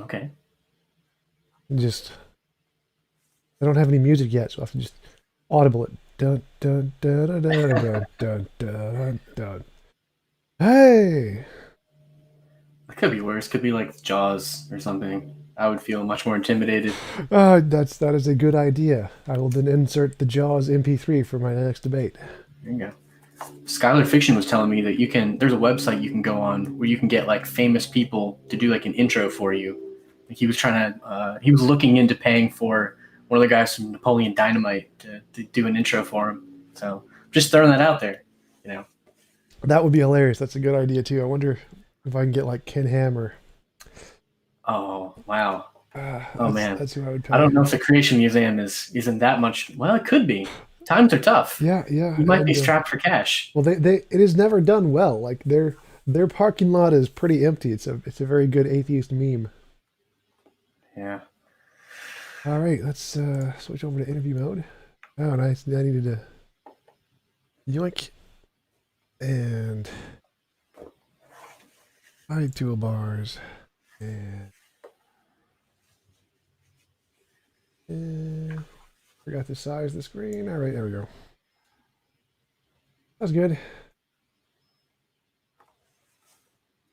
Okay. Just I don't have any music yet, so I have to just audible it. Dun dun dun dun dun dun dun dun dun. Hey, It could be worse. Could be like Jaws or something. I would feel much more intimidated. that is a good idea. I will then insert the Jaws MP3 for my next debate. There you go. Skylar Fiction was telling me that there's a website you can go on where you can get like famous people to do like an intro for you. Like he was looking into paying for one of the guys from Napoleon Dynamite to do an intro for him. So just throwing that out there, you know. That would be hilarious. That's a good idea too. I wonder if I can get like Ken Ham. Oh wow. Oh man. That's who I would I pay. don't know if the Creation Museum isn't that much. Well, it could be. Times are tough. Yeah, yeah, You might be and strapped for cash. well, they it is never done well. Like their parking lot is pretty empty. It's a very good atheist meme. Yeah. All right, let's switch over to interview mode. Oh, nice. I needed to yoink and hide toolbars and, and forgot to size the screen. All right, there we go. That's good.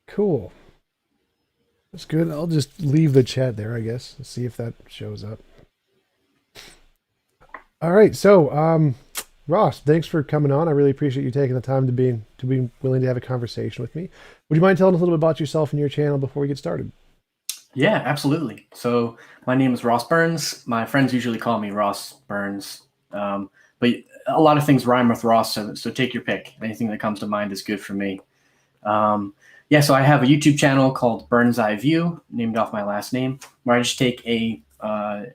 Cool. That's good. I'll just leave the chat there, I guess. Let's see if that shows up. All right, so Ross, thanks for coming on. I really appreciate you taking the time to be willing to have a conversation with me. Would you mind telling us a little bit about yourself and your channel before we get started? Yeah, absolutely. So my name is Ross Burns. My friends usually call me Ross Burns, but a lot of things rhyme with Ross, so take your pick. Anything that comes to mind is good for me. Yeah, so I have a YouTube channel called Burns Eye View, named off my last name, where I just take a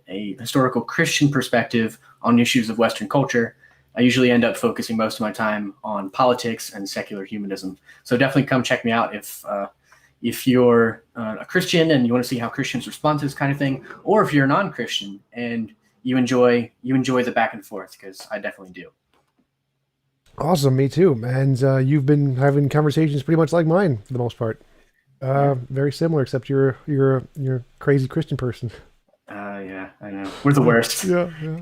historical Christian perspective on issues of Western culture. I usually end up focusing most of my time on politics and secular humanism. So definitely come check me out if you're a Christian and you want to see how Christians respond to this kind of thing, or if you're a non-Christian and you enjoy the back and forth, because I definitely do. Awesome, me too. And you've been having conversations pretty much like mine for the most part. Yeah. Very similar, except you're a crazy Christian person. Yeah, I know. We're the worst. Yeah, yeah.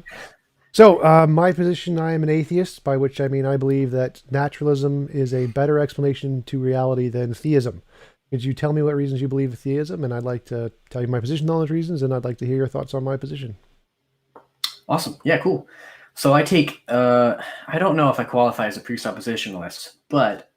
So, my position, I am an atheist, by which I mean I believe that naturalism is a better explanation to reality than theism. Could you tell me what reasons you believe in theism? And I'd like to tell you my position on those reasons, and I'd like to hear your thoughts on my position. Awesome. Yeah, cool. So I don't know if I qualify as a presuppositionalist, but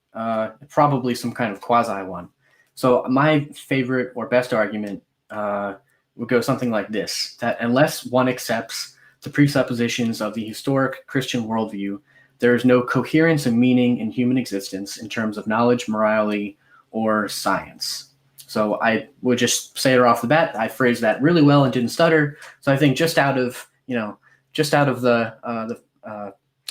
probably some kind of quasi one. So my favorite or best argument would go something like this: that unless one accepts the presuppositions of the historic Christian worldview, there is no coherence and meaning in human existence in terms of knowledge, morality, or science. So I would just say it off the bat. I phrased that really well and didn't stutter. So I think just out of the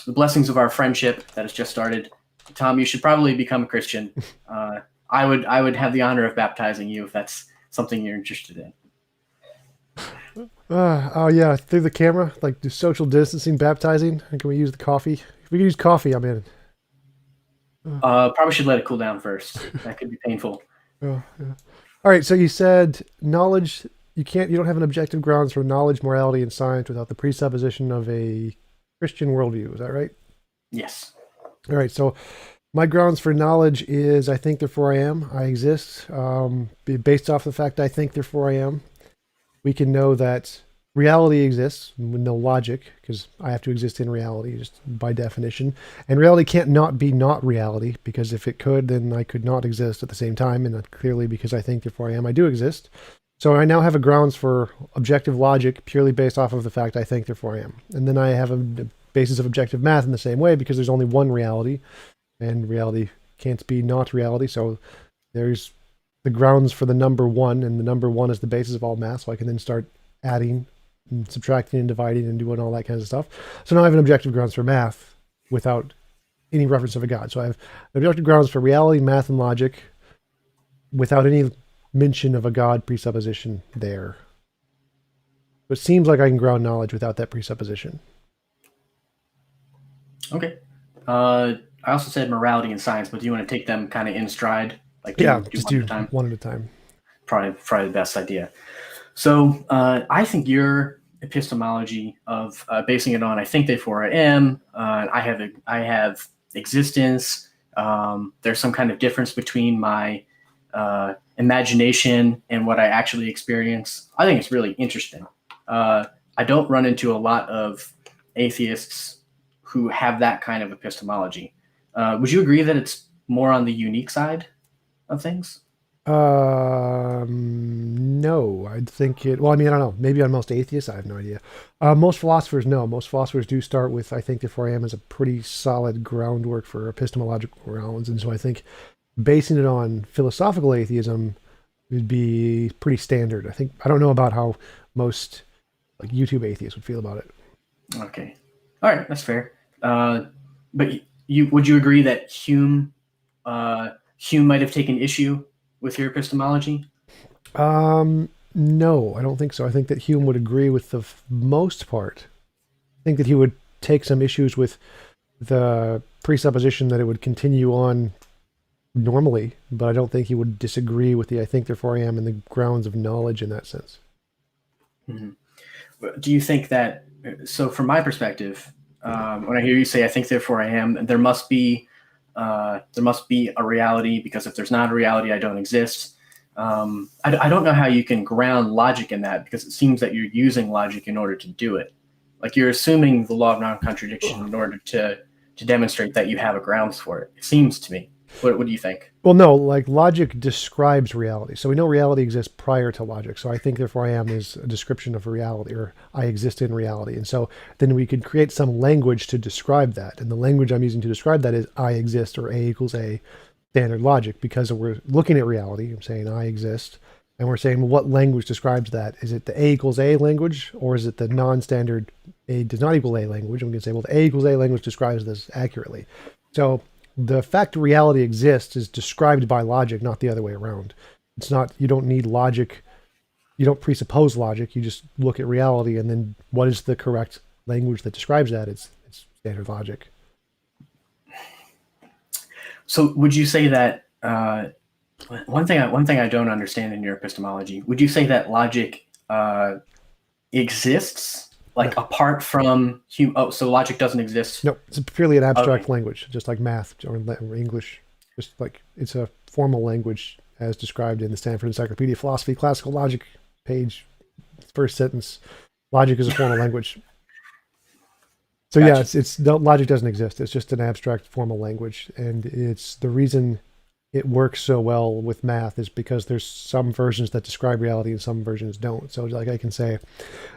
blessings of our friendship that has just started, Tom, you should probably become a Christian. I would have the honor of baptizing you if that's something you're interested in. Oh yeah, through the camera, like do social distancing, baptizing. And can we use the coffee? If we can use coffee, I'm in. Probably should let it cool down first. That could be painful. Oh, yeah. All right, so you said knowledge. You don't have an objective grounds for knowledge, morality, and science without the presupposition of a Christian worldview. Is that right? Yes. All right, so my grounds for knowledge is I think, therefore I am. I exist. Based off the fact I think, therefore I am. We can know that reality exists with no logic because I have to exist in reality just by definition. And reality can't not be not reality because if it could, then I could not exist at the same time. And clearly, because I think, therefore I am, I do exist. So I now have a grounds for objective logic purely based off of the fact I think, therefore I am. And then I have a basis of objective math in the same way because there's only one reality and reality can't be not reality. So there's the grounds for the number one, and the number one is the basis of all math. So I can then start adding and subtracting and dividing and doing all that kind of stuff. So now I have an objective grounds for math without any reference of a God. So I have objective grounds for reality, math, and logic without any mention of a God presupposition there. But it seems like I can ground knowledge without that presupposition. Okay. I also said morality and science, but do you want to take them kind of in stride, like Yeah, do just one at do a time? one at a time. probably the best idea. So I think your epistemology of basing it on I think therefore I am, I have existence. There's some kind of difference between my imagination and what I actually experience. I think it's really interesting. I don't run into a lot of atheists who have that kind of epistemology. Would you agree that it's more on the unique side of things? No, I'd think it. Well, I mean, I don't know. Maybe on most atheists, I have no idea. Most philosophers, no. Most philosophers do start with "I think therefore I am" as a pretty solid groundwork for epistemological grounds, and so I think basing it on philosophical atheism would be pretty standard. I don't know about how most like YouTube atheists would feel about it. Okay, all right, that's fair. But you would you agree that Hume might have taken issue with your epistemology? No, I don't think so. I think that Hume would agree with the most part. I think that he would take some issues with the presupposition that it would continue on normally, but I don't think he would disagree with the "I think therefore I am" and the grounds of knowledge in that sense. Mm-hmm. Do you think that? So, from my perspective, when I hear you say "I think therefore I am," there must be a reality, because if there's not a reality, I don't exist. I don't know how you can ground logic in that, because it seems that you're using logic in order to do it. Like you're assuming the law of non-contradiction in order to demonstrate that you have a grounds for it. It seems to me. What do you think? Well, no, like logic describes reality. So we know reality exists prior to logic. So "I think therefore I am" is a description of reality, or "I exist in reality." And so then we could create some language to describe that. And the language I'm using to describe that is "I exist," or A equals A, standard logic, because we're looking at reality. I'm saying "I exist." And we're saying, well, what language describes that? Is it the A equals A language, or is it the non-standard A does not equal A language? And we can say, well, the A equals A language describes this accurately. So the fact reality exists is described by logic, not the other way around. It's not, you don't need logic. You don't presuppose logic. You just look at reality, and then what is the correct language that describes that? It's standard logic. So, would you say that one thing I don't understand in your epistemology? Would you say that logic exists, like No. apart from human? Oh, so logic doesn't exist. No, it's purely an abstract Okay. language, just like math or English. Just like it's a formal language as described in the Stanford Encyclopedia of Philosophy, Classical Logic, page, first sentence. Logic is a formal language. So Gotcha. yeah, it's no, logic doesn't exist. It's just an abstract formal language, and it's the reason it works so well with math is because there's some versions that describe reality and some versions don't. So like I can say,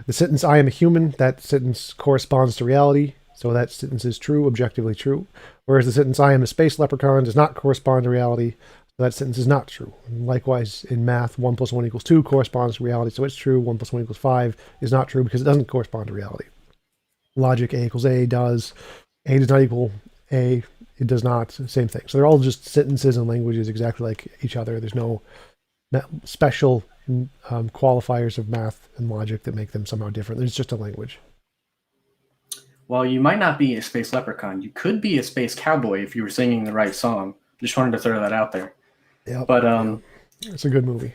the sentence "I am a human," that sentence corresponds to reality, so that sentence is true, objectively true. Whereas the sentence "I am a space leprechaun" does not correspond to reality, so that sentence is not true. And likewise, in math, 1 + 1 = 2 corresponds to reality, so it's true. 1 + 1 = 5 is not true because it doesn't correspond to reality. Logic, A equals A does. A does not equal A. It does not. Same thing. So they're all just sentences and languages exactly like each other. There's no special qualifiers of math and logic that make them somehow different. It's just a language. Well, you might not be a space leprechaun. You could be a space cowboy if you were singing the right song. Just wanted to throw that out there. Yep. But It's a good movie.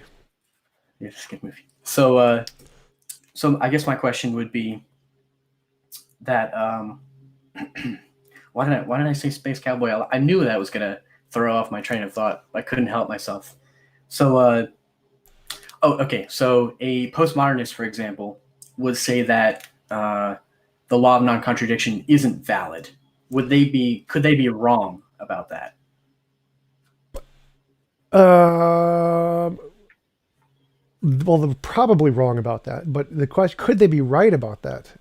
yeah, it's a good movie. So so I guess my question would be that why did I say space cowboy? I knew that was gonna throw off my train of thought. I couldn't help myself. So okay. So a postmodernist, for example, would say that the law of non-contradiction isn't valid. Could they be wrong about that? Well, they're probably wrong about that. But the question, could they be right about that,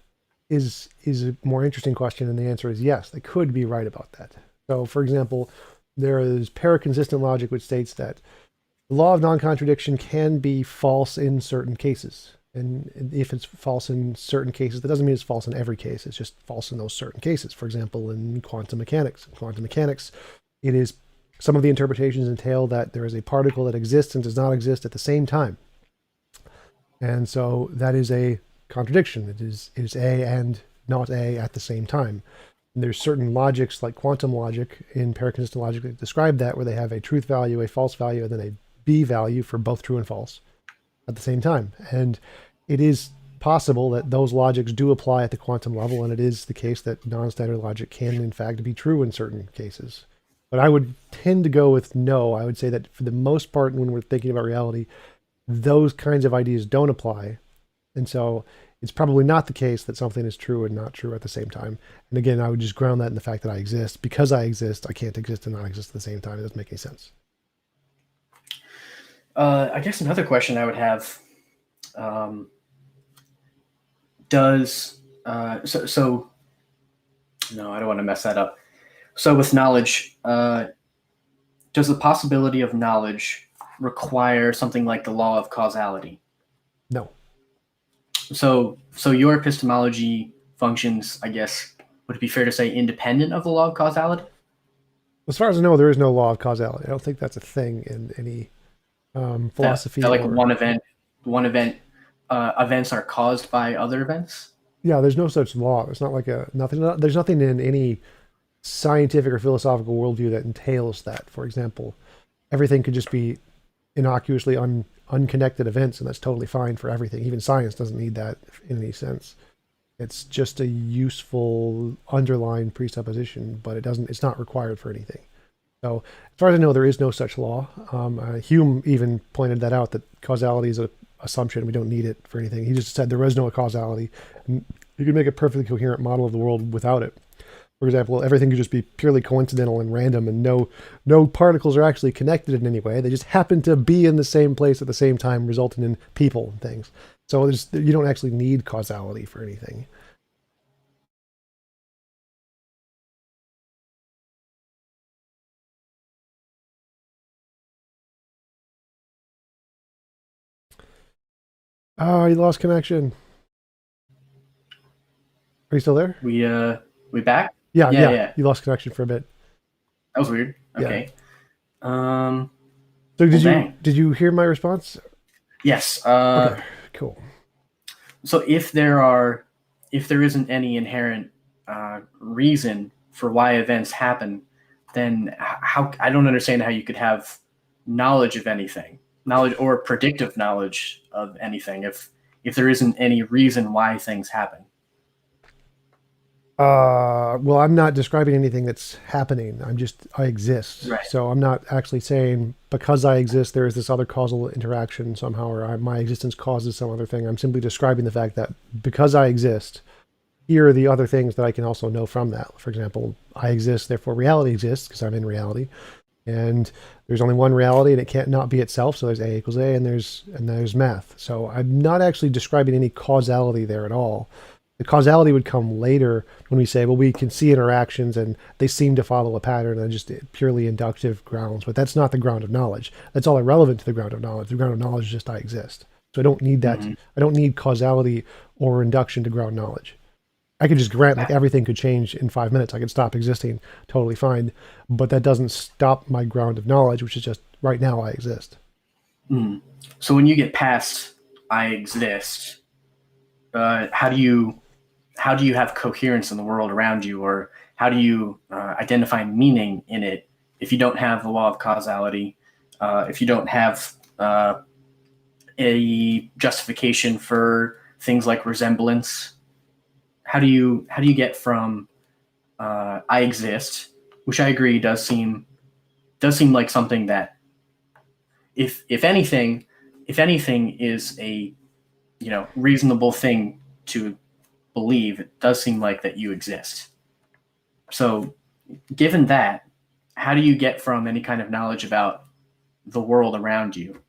is a more interesting question. And the answer is yes, they could be right about that. So, for example, there is paraconsistent logic, which states that the law of non-contradiction can be false in certain cases. And if it's false in certain cases, that doesn't mean it's false in every case. It's just false in those certain cases. For example, in quantum mechanics. In quantum mechanics, it is some of the interpretations entail that there is a particle that exists and does not exist at the same time. And so that is a contradiction. It is A and not A at the same time. And there's certain logics, like quantum logic in paraconsistent logic, that describe that, where they have a truth value, a false value, and then a B value for both true and false. at the same time. And it is possible that those logics do apply at the quantum level, and it is the case that non-standard logic can, in fact, be true in certain cases. But I would tend to go with no. I would say that for the most part, when we're thinking about reality, those kinds of ideas don't apply. And so it's probably not the case that something is true and not true at the same time. And again, I would just ground that in the fact that I exist. Because I exist, I can't exist and not exist at the same time. It doesn't make any sense. I guess another question I would have, does so no, I don't want to mess that up. So with knowledge, does the possibility of knowledge require something like the law of causality? No. So your epistemology functions, I guess, would it be fair to say, independent of the law of causality? As far as I know, there is no law of causality. I don't think that's a thing in any philosophy. That like one event, events are caused by other events. Yeah, there's no such law. There's not like there's nothing in any scientific or philosophical worldview that entails that. For example, everything could just be innocuously unconnected events, and that's totally fine for everything. Even science doesn't need that in any sense. It's just a useful underlying presupposition, but it's not required for anything. So as far as I know, there is no such law. Hume even pointed that out, that causality is an assumption. We don't need it for anything. He just said there is no causality. You could make a perfectly coherent model of the world without it. For example, everything could just be purely coincidental and random, and no particles are actually connected in any way. They just happen to be in the same place at the same time, resulting in people and things. So you don't actually need causality for anything. Oh, you lost connection. Are you still there? We back? Yeah. You lost connection for a bit. That was weird. Okay. Yeah. So did you hear my response? Yes. Okay, cool. So if there isn't any inherent reason for why events happen, then how I don't understand how you could have knowledge of anything, knowledge or predictive knowledge of anything if there isn't any reason why things happen. Well, I'm not describing anything that's happening. I exist. Right. So I'm not actually saying because I exist, there is this other causal interaction somehow, or my existence causes some other thing. I'm simply describing the fact that because I exist, here are the other things that I can also know from that. For example, I exist, therefore reality exists because I'm in reality. And there's only one reality and it can't not be itself. So there's A equals A and there's math. So I'm not actually describing any causality there at all. The causality would come later when we say, well, we can see interactions and they seem to follow a pattern on just purely inductive grounds, but that's not the ground of knowledge. That's all irrelevant to the ground of knowledge. The ground of knowledge is just I exist. So I don't need that. Mm-hmm. I don't need causality or induction to ground knowledge. I could just grant like everything could change in 5 minutes. I could stop existing totally fine, but that doesn't stop my ground of knowledge, which is just right now I exist. Mm. So when you get past I exist, how do you have coherence in the world around you, or how do you identify meaning in it if you don't have the law of causality, if you don't have a justification for things like resemblance? How do you get from I exist, which I agree does seem like something that if anything is a reasonable thing to believe, it does seem like that you exist. So given that, how do you get from any kind of knowledge about the world around you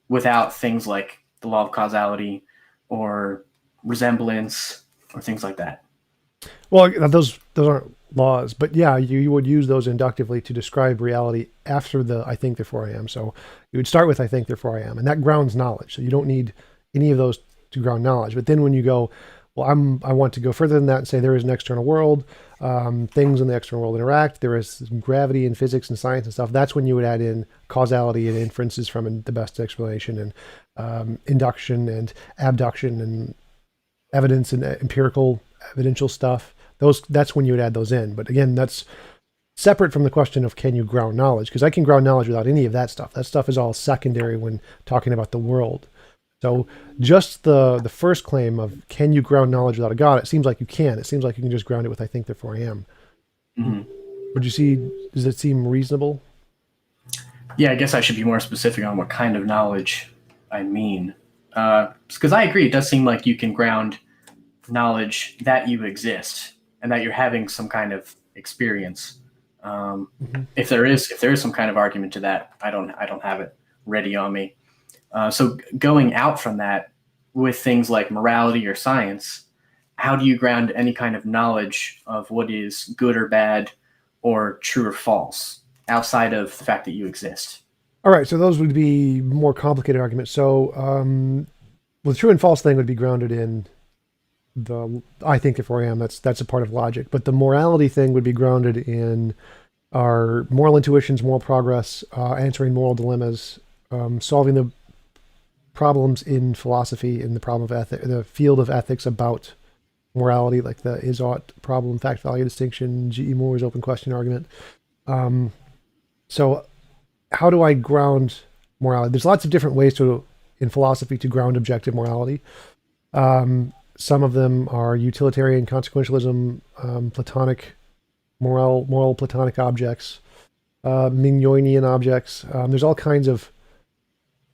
without things like the law of causality or resemblance or things like that? Well, those aren't laws, but yeah, you would use those inductively to describe reality after the I think therefore I am. So you would start with I think therefore I am, and that grounds knowledge. So you don't need any of those to ground knowledge. But then when you go, well, I want to go further than that and say there is an external world, things in the external world interact, there is gravity and physics and science and stuff. That's when you would add in causality and inferences from the best explanation and induction and abduction and evidence and empirical evidential stuff. That's when you would add those in. But again, that's separate from the question of can you ground knowledge, because I can ground knowledge without any of that stuff. That stuff is all secondary when talking about the world. So just the first claim of can you ground knowledge without a God, it seems like you can. It seems like you can just ground it with I think therefore I am. Mhm. Would you see, does it seem reasonable? Yeah, I guess I should be more specific on what kind of knowledge I mean. Because I agree, it does seem like you can ground knowledge that you exist and that you're having some kind of experience. Mm-hmm. If there is some kind of argument to that, I don't have it ready on me. So going out from that with things like morality or science, how do you ground any kind of knowledge of what is good or bad or true or false outside of the fact that you exist? All right, so those would be more complicated arguments. So, well, the true and false thing would be grounded in the I think therefore I am. That's a part of logic, but the morality thing would be grounded in our moral intuitions, moral progress, answering moral dilemmas, solving the problems in philosophy, in the problem of ethics, the field of ethics about morality, like the is-ought problem, fact-value distinction, G.E. Moore's open question argument. So how do I ground morality? There's lots of different ways in philosophy to ground objective morality. Some of them are utilitarian consequentialism, Platonic moral Platonic objects, Mignoinian objects. There's all kinds of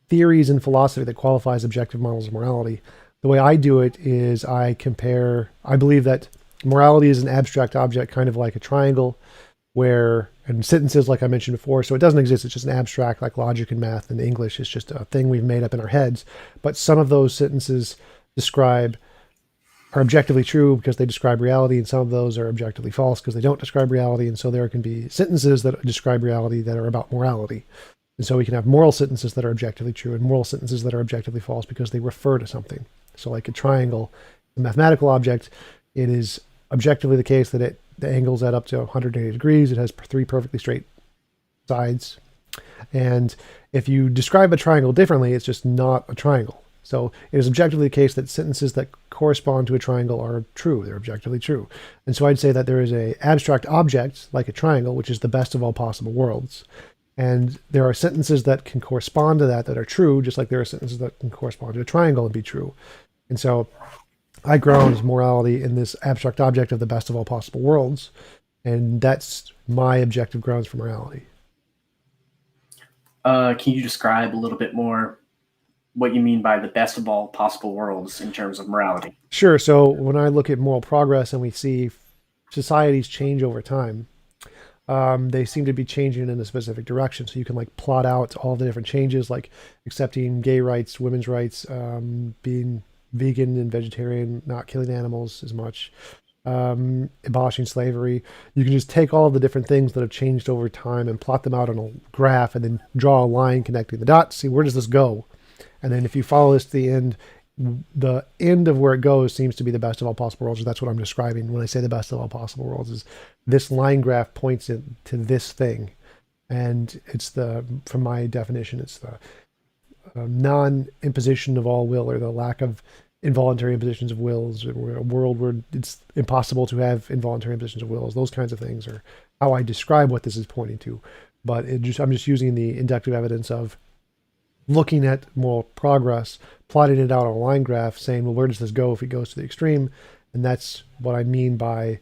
theories in philosophy that qualifies objective models of morality. The way I do it is I believe that morality is an abstract object, kind of like a triangle, and sentences, like I mentioned before, so it doesn't exist. It's just an abstract, like logic and math and English. It's just a thing we've made up in our heads. But some of those sentences are objectively true because they describe reality, and some of those are objectively false because they don't describe reality. And so there can be sentences that describe reality that are about morality. And so we can have moral sentences that are objectively true and moral sentences that are objectively false because they refer to something. So like a triangle, a mathematical object, it is objectively the case that the angles add up to 180 degrees. It has 3 perfectly straight sides. And if you describe a triangle differently, it's just not a triangle. So it is objectively the case that sentences that correspond to a triangle are true. They're objectively true. And so I'd say that there is an abstract object, like a triangle, which is the best of all possible worlds. And there are sentences that can correspond to that are true, just like there are sentences that can correspond to a triangle and be true. And so I ground morality in this abstract object of the best of all possible worlds. And that's my objective grounds for morality. Can you describe a little bit more what you mean by the best of all possible worlds in terms of morality? Sure. So when I look at moral progress and we see societies change over time, they seem to be changing in a specific direction. So you can like plot out all the different changes, like accepting gay rights, women's rights, being vegan and vegetarian, not killing animals as much, abolishing slavery. You can just take all of the different things that have changed over time and plot them out on a graph and then draw a line connecting the dots. See, where does this go? And then if you follow this to the end of where it goes seems to be the best of all possible worlds. That's what I'm describing when I say the best of all possible worlds is this line graph points to this thing. And from my definition, it's the non-imposition of all will, or the lack of involuntary impositions of wills, or a world where it's impossible to have involuntary impositions of wills. Those kinds of things are how I describe what this is pointing to. But I'm just using the inductive evidence of looking at moral progress, plotting it out on a line graph, saying, well, where does this go if it goes to the extreme? And that's what I mean by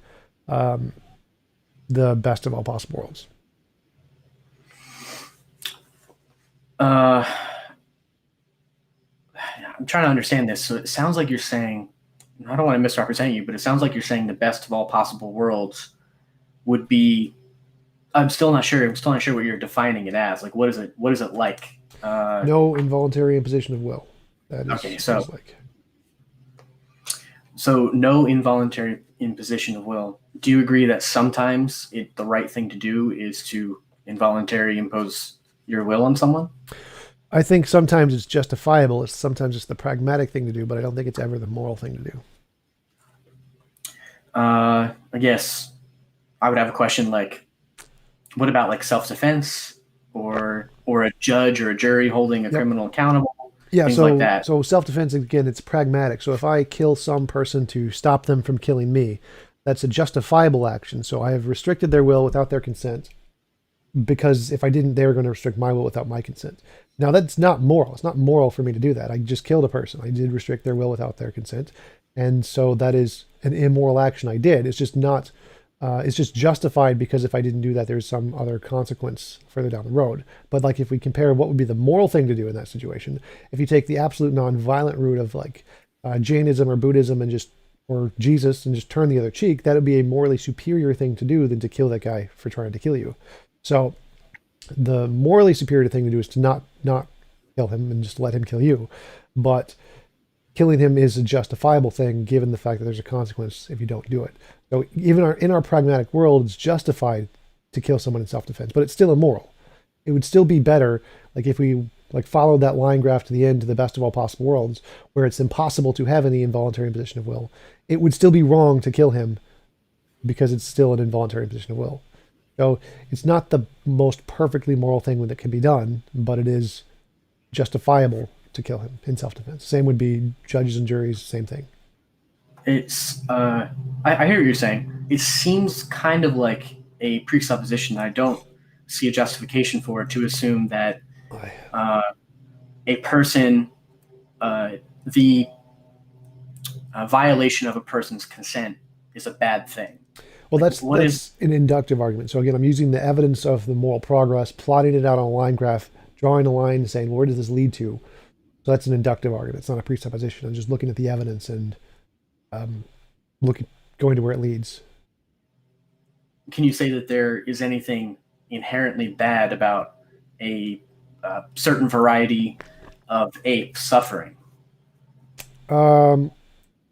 the best of all possible worlds. I'm trying to understand this. So it sounds like you're saying, I don't want to misrepresent you, but it sounds like you're saying the best of all possible worlds would be, I'm still not sure what you're defining it as. Like, what is it like? No involuntary imposition of will. That is, okay, so no involuntary imposition of will. Do you agree that sometimes the right thing to do is to involuntarily impose your will on someone? I think sometimes it's justifiable. Sometimes it's the pragmatic thing to do, but I don't think it's ever the moral thing to do. I guess I would have a question like, what about like self-defense or a judge or a jury holding a criminal accountable? Yeah, things so like that. So self-defense, again, it's pragmatic. So if I kill some person to stop them from killing me, that's a justifiable action. So I have restricted their will without their consent, because if I didn't, they were going to restrict my will without my consent. Now, that's not moral. It's not moral for me to do that. I just killed a person. I did restrict their will without their consent. And so that is an immoral action I did. It's just not, it's just justified because if I didn't do that, there's some other consequence further down the road. But like if we compare what would be the moral thing to do in that situation, if you take the absolute non-violent route of like Jainism or Buddhism and just, or Jesus and just turn the other cheek, that would be a morally superior thing to do than to kill that guy for trying to kill you. So the morally superior thing to do is to not kill him and just let him kill you. But killing him is a justifiable thing given the fact that there's a consequence if you don't do it. So even in our pragmatic world, it's justified to kill someone in self-defense, but it's still immoral. It would still be better, like if we like followed that line graph to the end, to the best of all possible worlds, where it's impossible to have any involuntary imposition of will. It would still be wrong to kill him because it's still an involuntary imposition of will. So it's not the most perfectly moral thing that can be done, but it is justifiable to kill him in self-defense. Same would be judges and juries, same thing. It's I hear what you're saying. It seems kind of like a presupposition that I don't see a justification for, to assume that a person, the violation of a person's consent is a bad thing. Well, Like, that's an inductive argument. So again, I'm using the evidence of the moral progress, plotting it out on a line graph, drawing a line and saying, well, where does this lead to? So that's an inductive argument. It's not a presupposition. I'm just looking at the evidence and going to where it leads. Can you say that there is anything inherently bad about a certain variety of apes suffering?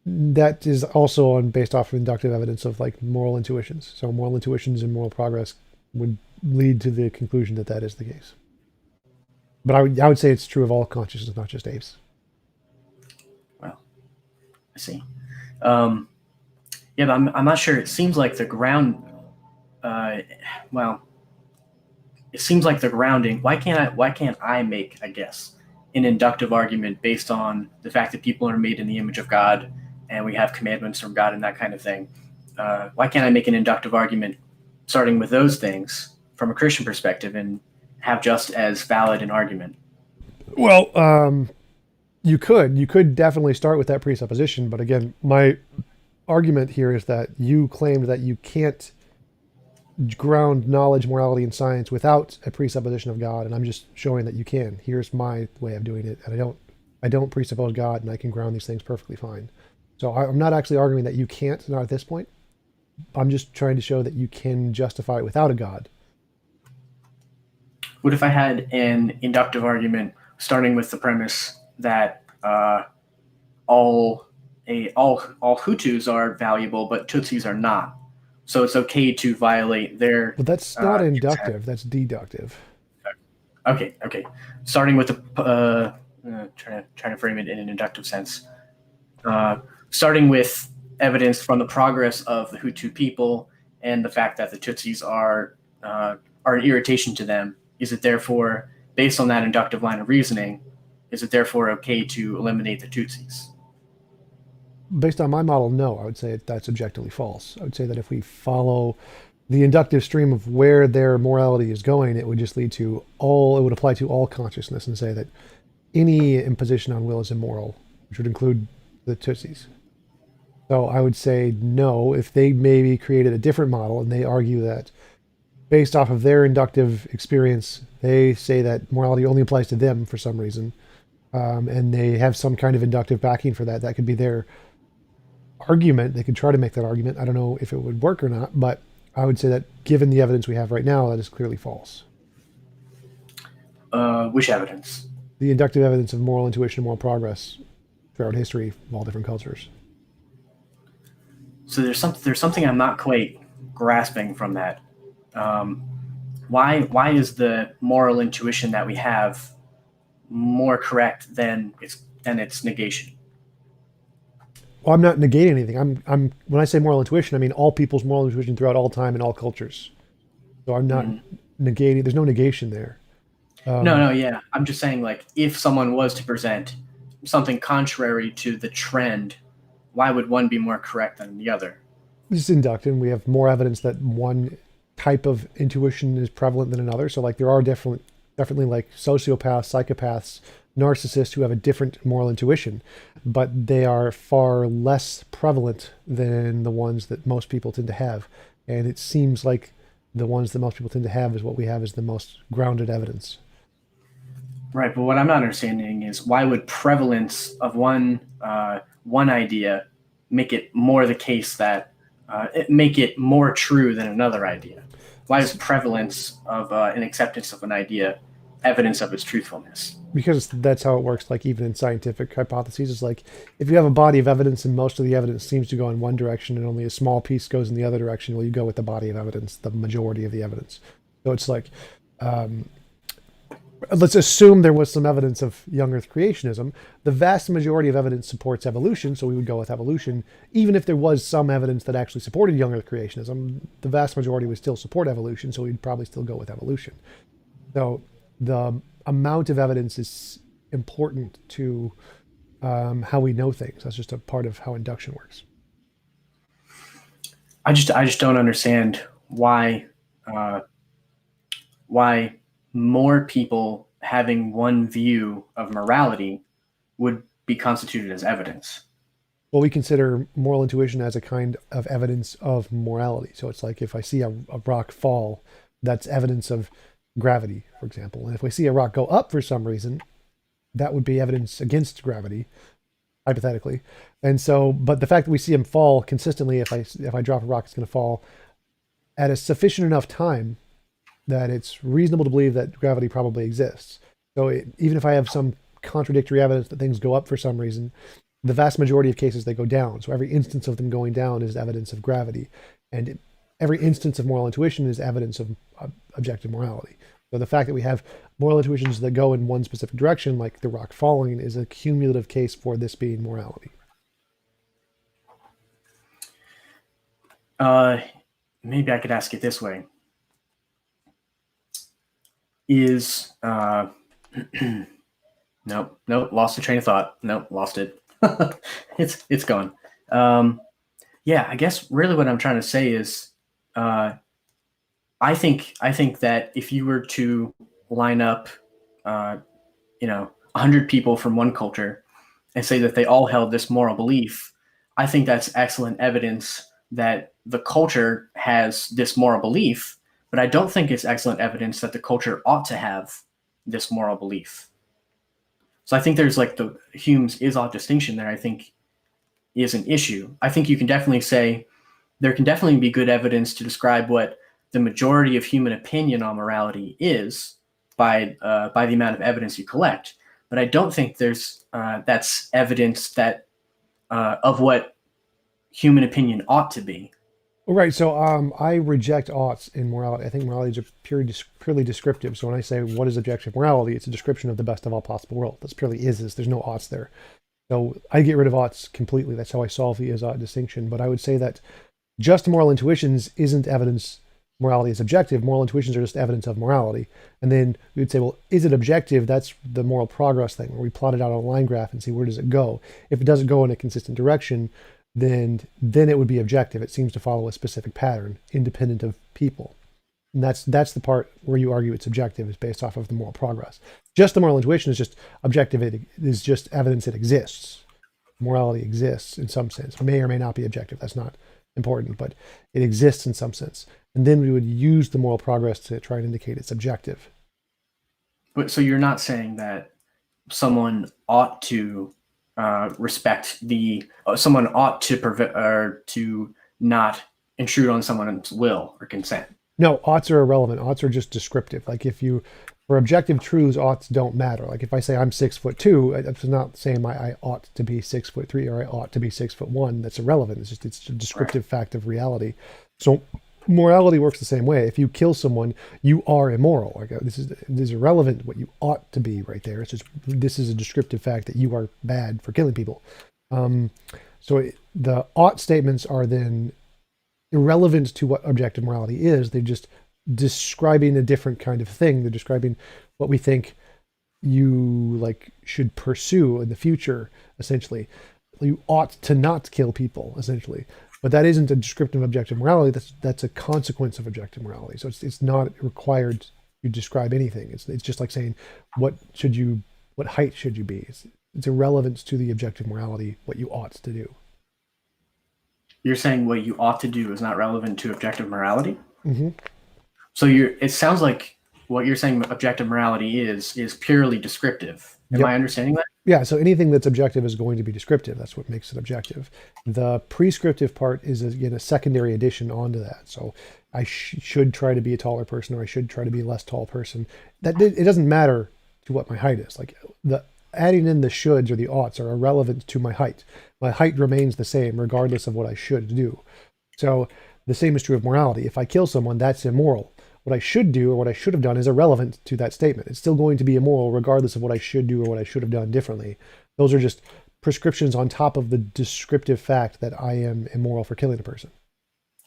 That is also based off of inductive evidence of like moral intuitions. So moral intuitions and moral progress would lead to the conclusion that that is the case. But I would say it's true of all consciousness, not just apes. Well, I see. Yeah, but I'm not sure. It seems like the ground. Well, it seems like the grounding. Why can't I make, I guess, an inductive argument based on the fact that people are made in the image of God and we have commandments from God and that kind of thing? Why can't I make an inductive argument starting with those things from a Christian perspective and have just as valid an argument? Well, you could definitely start with that presupposition, but again, my argument here is that you claimed that you can't ground knowledge, morality, and science without a presupposition of God, and I'm just showing that you can. Here's my way of doing it, and I don't presuppose God, and I can ground these things perfectly fine. So I'm not actually arguing that you can't, not at this point. I'm just trying to show that you can justify it without a God. What if I had an inductive argument starting with the premise that all Hutus are valuable, but Tutsis are not? So it's okay to violate their. But that's not inductive. consent. That's deductive. Okay. Starting with the trying to frame it in an inductive sense. Starting with evidence from the progress of the Hutu people and the fact that the Tutsis are an irritation to them. Is it therefore, based on that inductive line of reasoning, is it therefore okay to eliminate the Tutsis? Based on my model, no. I would say that's objectively false. I would say that if we follow the inductive stream of where their morality is going, it would just lead to it would apply to all consciousness and say that any imposition on will is immoral, which would include the Tutsis. So I would say no. If they maybe created a different model and they argue that based off of their inductive experience, they say that morality only applies to them for some reason, and they have some kind of inductive backing for that. That could be their argument. They could try to make that argument. I don't know if it would work or not, but I would say that given the evidence we have right now, that is clearly false. Which evidence? The inductive evidence of moral intuition and moral progress throughout history of all different cultures. So there's something I'm not quite grasping from that. Why is the moral intuition that we have more correct than its negation? Well, I'm not negating anything. I'm when I say moral intuition, I mean all people's moral intuition throughout all time and all cultures. So I'm not negating. There's no negation there. Yeah. I'm just saying, like, if someone was to present something contrary to the trend, why would one be more correct than the other? This is inductive. We have more evidence that one type of intuition is prevalent than another. So like there are definitely like sociopaths, psychopaths, narcissists who have a different moral intuition, but they are far less prevalent than the ones that most people tend to have. And it seems like the ones that most people tend to have is what we have as the most grounded evidence. Right, but what I'm not understanding is why would prevalence of one idea make it more the case that make it more true than another idea? Why is prevalence of an acceptance of an idea evidence of its truthfulness? Because that's how it works, like even in scientific hypotheses. Is like if you have a body of evidence and most of the evidence seems to go in one direction and only a small piece goes in the other direction, well, you go with the body of evidence, the majority of the evidence. So it's like um, let's assume there was some evidence of young earth creationism. The vast majority of evidence supports evolution, so we would go with evolution. Even if there was some evidence that actually supported young earth creationism, the vast majority would still support evolution, so we'd probably still go with evolution. So the amount of evidence is important to how we know things. That's just a part of how induction works. I just don't understand uh, why more people having one view of morality would be constituted as evidence. Well, we consider moral intuition as a kind of evidence of morality. So it's like if I see a rock fall, that's evidence of gravity, for example. And if we see a rock go up for some reason, that would be evidence against gravity, hypothetically. And so, but the fact that we see him fall consistently, if I drop a rock, it's going to fall at a sufficient enough time that it's reasonable to believe that gravity probably exists. So even if I have some contradictory evidence that things go up for some reason, the vast majority of cases they go down. So every instance of them going down is evidence of gravity, and every instance of moral intuition is evidence of objective morality. So the fact that we have moral intuitions that go in one specific direction, like the rock falling, is a cumulative case for this being morality. Uh, Maybe I could ask it this way: Is nope, lost the train of thought. Nope, lost it. It's gone. Yeah, I guess really what I'm trying to say is, uh, I think that if you were to line up, uh, 100 people from one culture and say that they all held this moral belief, I think that's excellent evidence that the culture has this moral belief. But I don't think it's excellent evidence that the culture ought to have this moral belief. So I think there's like the Hume's is-ought distinction there. I think is an issue. I think you can definitely say there can definitely be good evidence to describe what the majority of human opinion on morality is by the amount of evidence you collect. But I don't think there's that's evidence that of what human opinion ought to be. Right. So I reject oughts in morality. I think morality is purely descriptive. So when I say what is objective morality, it's a description of the best of all possible world. That's purely is. There's no oughts there. So I get rid of oughts completely. That's how I solve the is-ought distinction. But I would say that just moral intuitions isn't evidence morality is objective. Moral intuitions are just evidence of morality. And then we would say, well, is it objective? That's the moral progress thing, where we plot it out on a line graph and see where does it go. If it doesn't go in a consistent direction, then it would be objective. It seems to follow a specific pattern, independent of people. And that's the part where you argue it's objective, is based off of the moral progress. Just the moral intuition is just objective. It is just evidence it exists. Morality exists in some sense. It may or may not be objective. That's not important, but it exists in some sense. And then we would use the moral progress to try and indicate it's objective. But so you're not saying that someone ought to respect the someone ought to prevent or to not intrude on someone's will or consent. No, oughts are irrelevant. Oughts are just descriptive. Like if you, for objective truths, oughts don't matter. Like if I say I'm 6'2", it's not saying I ought to be 6'3" or I ought to be 6'1". That's irrelevant. It's a descriptive fact of reality. So morality works the same way. If you kill someone, you are immoral. Like this is irrelevant what you ought to be right there. It's just this is a descriptive fact that you are bad for killing people. The ought statements are then irrelevant to what objective morality is. They're just describing a different kind of thing. They're describing what we think you like should pursue in the future. Essentially, you ought to not kill people. Essentially, But that isn't a descriptive of objective morality. That's a consequence of objective morality. So it's not required to describe anything. It's just like saying what height should you be? It's irrelevant to the objective morality what you ought to do. You're saying what you ought to do is not relevant to objective morality? Mm-hmm. So it sounds like what you're saying objective morality is purely descriptive. Am Yep. I understanding that? Yeah, so anything that's objective is going to be descriptive. That's what makes it objective. The prescriptive part is, again, a secondary addition onto that. So I should try to be a taller person, or I should try to be a less tall person. That it doesn't matter to what my height is. Like the adding in the shoulds or the oughts are irrelevant to my height. My height remains the same regardless of what I should do. So the same is true of morality. If I kill someone, that's immoral. What I should do or what I should have done is irrelevant to that statement. It's still going to be immoral regardless of what I should do or what I should have done differently. Those are just prescriptions on top of the descriptive fact that I am immoral for killing a person.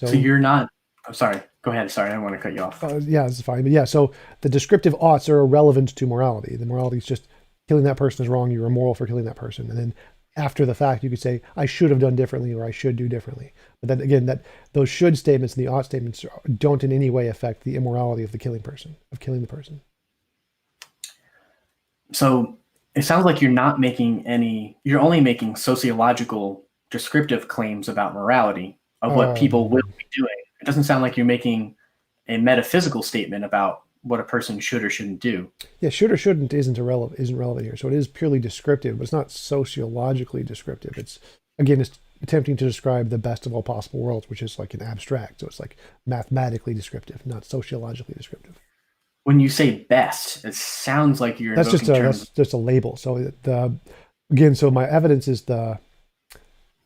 So you're not. I'm sorry. Go ahead. Sorry, I don't want to cut you off. Yeah, it's fine. But yeah, so the descriptive oughts are irrelevant to morality. The morality is just killing that person is wrong. You're immoral for killing that person. And then after the fact, you could say, I should have done differently or I should do differently. But then again, those should statements and the ought statements don't in any way affect the immorality of killing the person. So it sounds like you're only making sociological descriptive claims about morality of what people will be doing. It doesn't sound like you're making a metaphysical statement about what a person should or shouldn't do. Yeah, should or shouldn't isn't relevant here. So it is purely descriptive, but it's not sociologically descriptive. It's attempting to describe the best of all possible worlds, which is like an abstract. So it's like mathematically descriptive, not sociologically descriptive. When you say best, it sounds like you're that's just a label. So so my evidence is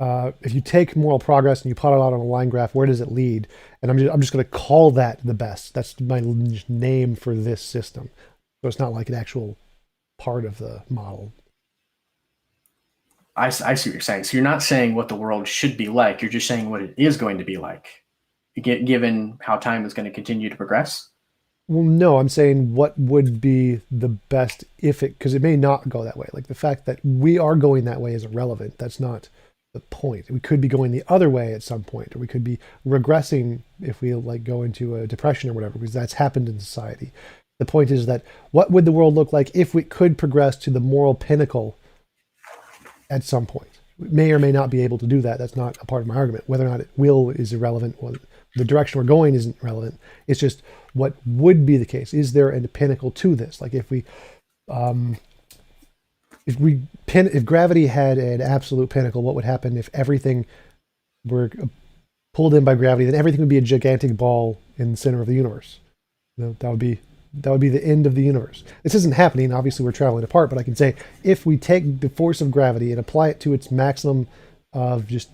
if you take moral progress and you plot it out on a line graph, where does it lead? And I'm just going to call that the best. That's my name for this system. So it's not like an actual part of the model. I see what you're saying. So you're not saying what the world should be like. You're just saying what it is going to be like, given how time is going to continue to progress. Well, no, I'm saying what would be the best because it may not go that way. Like the fact that we are going that way is irrelevant. That's not the point. We could be going the other way at some point, or we could be regressing if we go into a depression or whatever, because that's happened in society. The point is that what would the world look like if we could progress to the moral pinnacle at some point? We may or may not be able to do that. That's not a part of my argument. Whether or not it will is irrelevant. Well, the direction we're going isn't relevant. It's just what would be the case. Is there a pinnacle to this? Like if gravity had an absolute pinnacle, what would happen if everything were pulled in by gravity? Then everything would be a gigantic ball in the center of the universe. That would be the end of the universe. This isn't happening. Obviously, we're traveling apart. But I can say if we take the force of gravity and apply it to its maximum of just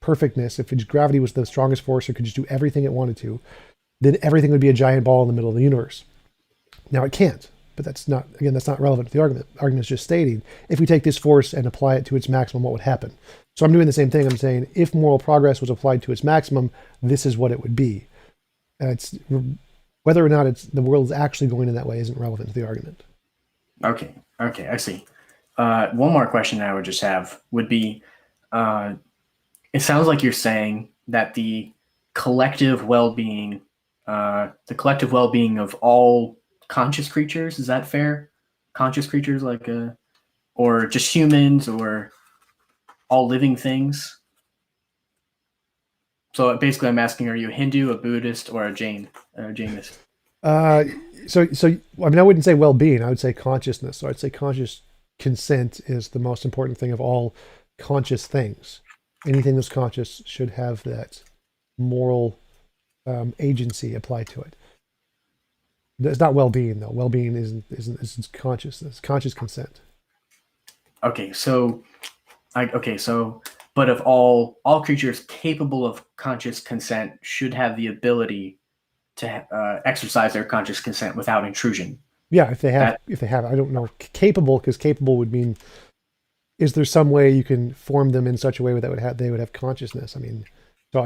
perfectness, if gravity was the strongest force, it could just do everything it wanted to, then everything would be a giant ball in the middle of the universe. Now it can't. But that's not relevant to the argument. The argument is just stating, if we take this force and apply it to its maximum, what would happen? So I'm doing the same thing. I'm saying, if moral progress was applied to its maximum, this is what it would be. Whether or not the world is actually going in that way isn't relevant to the argument. Okay, I see. One more question I would just have would be, it sounds like you're saying that the collective well-being of all conscious creatures, is that fair? Conscious creatures or just humans or all living things? So basically I'm asking, are you a Hindu, a Buddhist, or a Jainist? So I wouldn't say well-being, I would say consciousness. So I'd say conscious consent is the most important thing of all conscious things. Anything that's conscious should have that moral agency applied to it. It's not well-being though. Well-being isn't consciousness. Conscious consent. Okay, but of all creatures capable of conscious consent should have the ability to exercise their conscious consent without intrusion. Yeah, if they have, I don't know, capable, because capable would mean, is there some way you can form them in such a way that they would have consciousness? So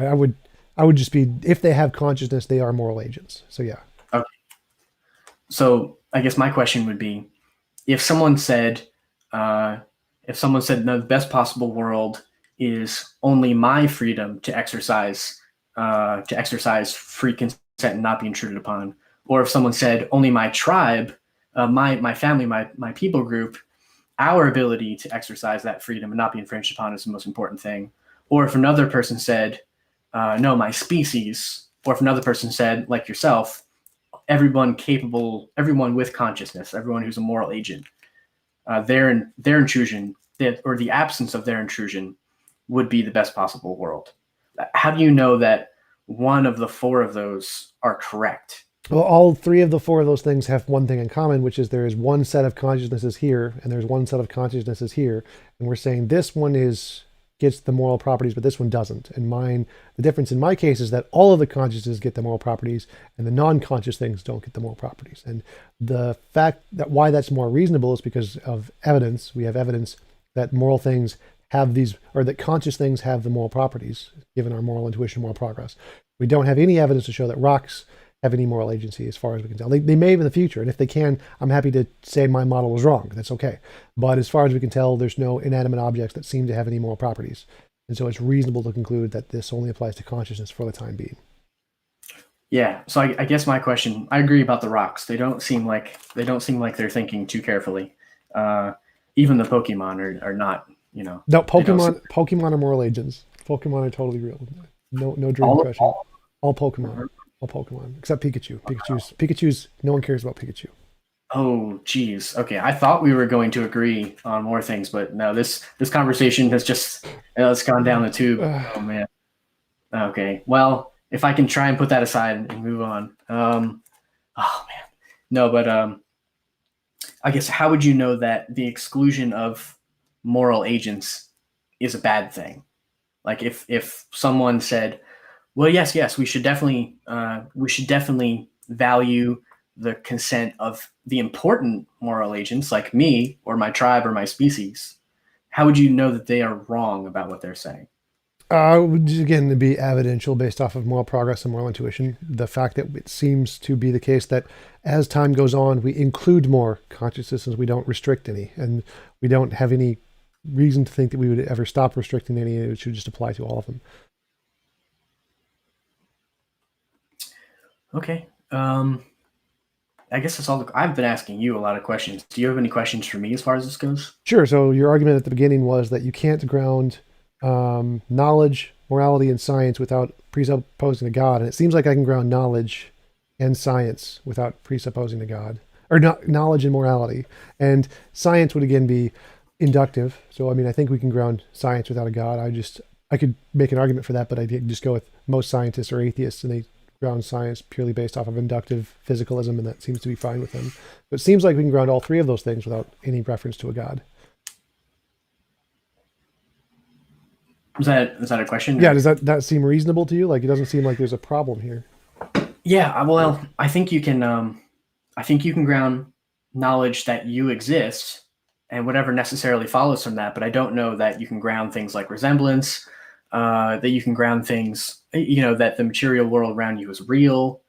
I would just be, if they have consciousness, they are moral agents. So yeah. Okay. So I guess my question would be, if someone said the best possible world is only my freedom to exercise free consent and not be intruded upon, or if someone said only my tribe, my family, my people group, our ability to exercise that freedom and not be infringed upon is the most important thing. Or if another person said, no, my species, or if another person said, like yourself, everyone capable, everyone with consciousness, everyone who's a moral agent, their intrusion, or the absence of their intrusion, would be the best possible world. How do you know that one of the four of those are correct? Well, all three of the four of those things have one thing in common, which is there is one set of consciousnesses here, and there's one set of consciousnesses here, and we're saying this one gets the moral properties, but this one doesn't. And the difference in my case is that all of the consciousnesses get the moral properties, and the non-conscious things don't get the moral properties. And the fact that why that's more reasonable is because of evidence. We have evidence that moral things have these, or that conscious things have the moral properties, given our moral intuition, moral progress. We don't have any evidence to show that rocks have any moral agency as far as we can tell. They may in the future, and if they can, I'm happy to say my model was wrong. That's okay. But as far as we can tell, there's no inanimate objects that seem to have any moral properties. And so it's reasonable to conclude that this only applies to consciousness for the time being. Yeah, so I guess my question, I agree about the rocks. They don't seem like they're thinking too carefully. Even the Pokemon are not, No, Pokemon are moral agents. Pokemon are totally real. No dream question. All Pokemon. All Pokemon, except Pikachu. Pikachu's, no one cares about Pikachu. Oh, geez. Okay, I thought we were going to agree on more things, but no, this conversation has just, it's gone down the tube. Oh, man. Okay, well, if I can try and put that aside and move on. Oh, man. No, but I guess how would you know that the exclusion of moral agents is a bad thing? Like if someone said, well, yes, we should definitely value the consent of the important moral agents like me or my tribe or my species. How would you know that they are wrong about what they're saying? Would again be evidential based off of moral progress and moral intuition. The fact that it seems to be the case that as time goes on, we include more consciousnesses, we don't restrict any, and we don't have any reason to think that we would ever stop restricting any. It should just apply to all of them. Okay. I guess that's all. I've been asking you a lot of questions. Do you have any questions for me as far as this goes? Sure. So your argument at the beginning was that you can't ground knowledge, morality, and science without presupposing a God. And it seems like I can ground knowledge and science without presupposing a God, or not knowledge and morality. And science would again be inductive. So, I mean, I think we can ground science without a God. I could make an argument for that, but I did just go with most scientists are atheists, and they ground science purely based off of inductive physicalism, and that seems to be fine with them. But it seems like we can ground all three of those things without any reference to a God. Is that a question? Yeah, does that seem reasonable to you? Like, it doesn't seem like there's a problem here. Yeah, well, I think you can ground knowledge that you exist and whatever necessarily follows from that, but I don't know that you can ground things like resemblance, that you can ground things, that the material world around you is real,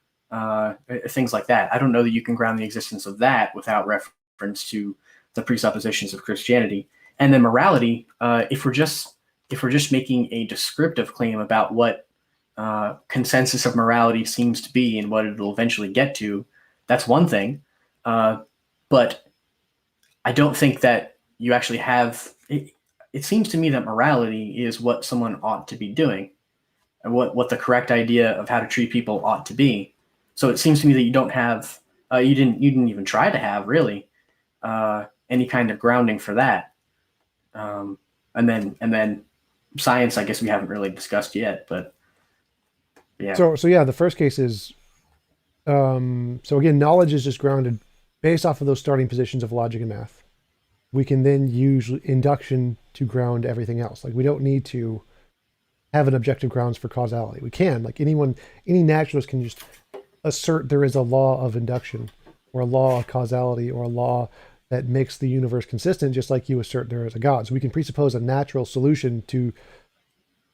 things like that. I don't know that you can ground the existence of that without reference to the presuppositions of Christianity. And then morality, if we're just making a descriptive claim about what consensus of morality seems to be and what it'll eventually get to, that's one thing. But I don't think that you actually have it. It seems to me that morality is what someone ought to be doing, and what the correct idea of how to treat people ought to be. So it seems to me that you don't have, you didn't even try to have really any kind of grounding for that. And then science, I guess we haven't really discussed yet, but yeah. So yeah, the first case is, so again, knowledge is just grounded based off of those starting positions of logic and math. We can then use induction to ground everything else. Like, we don't need to have an objective grounds for causality. We can, like any naturalist can just assert there is a law of induction or a law of causality or a law that makes the universe consistent, just like you assert there is a God. So we can presuppose a natural solution to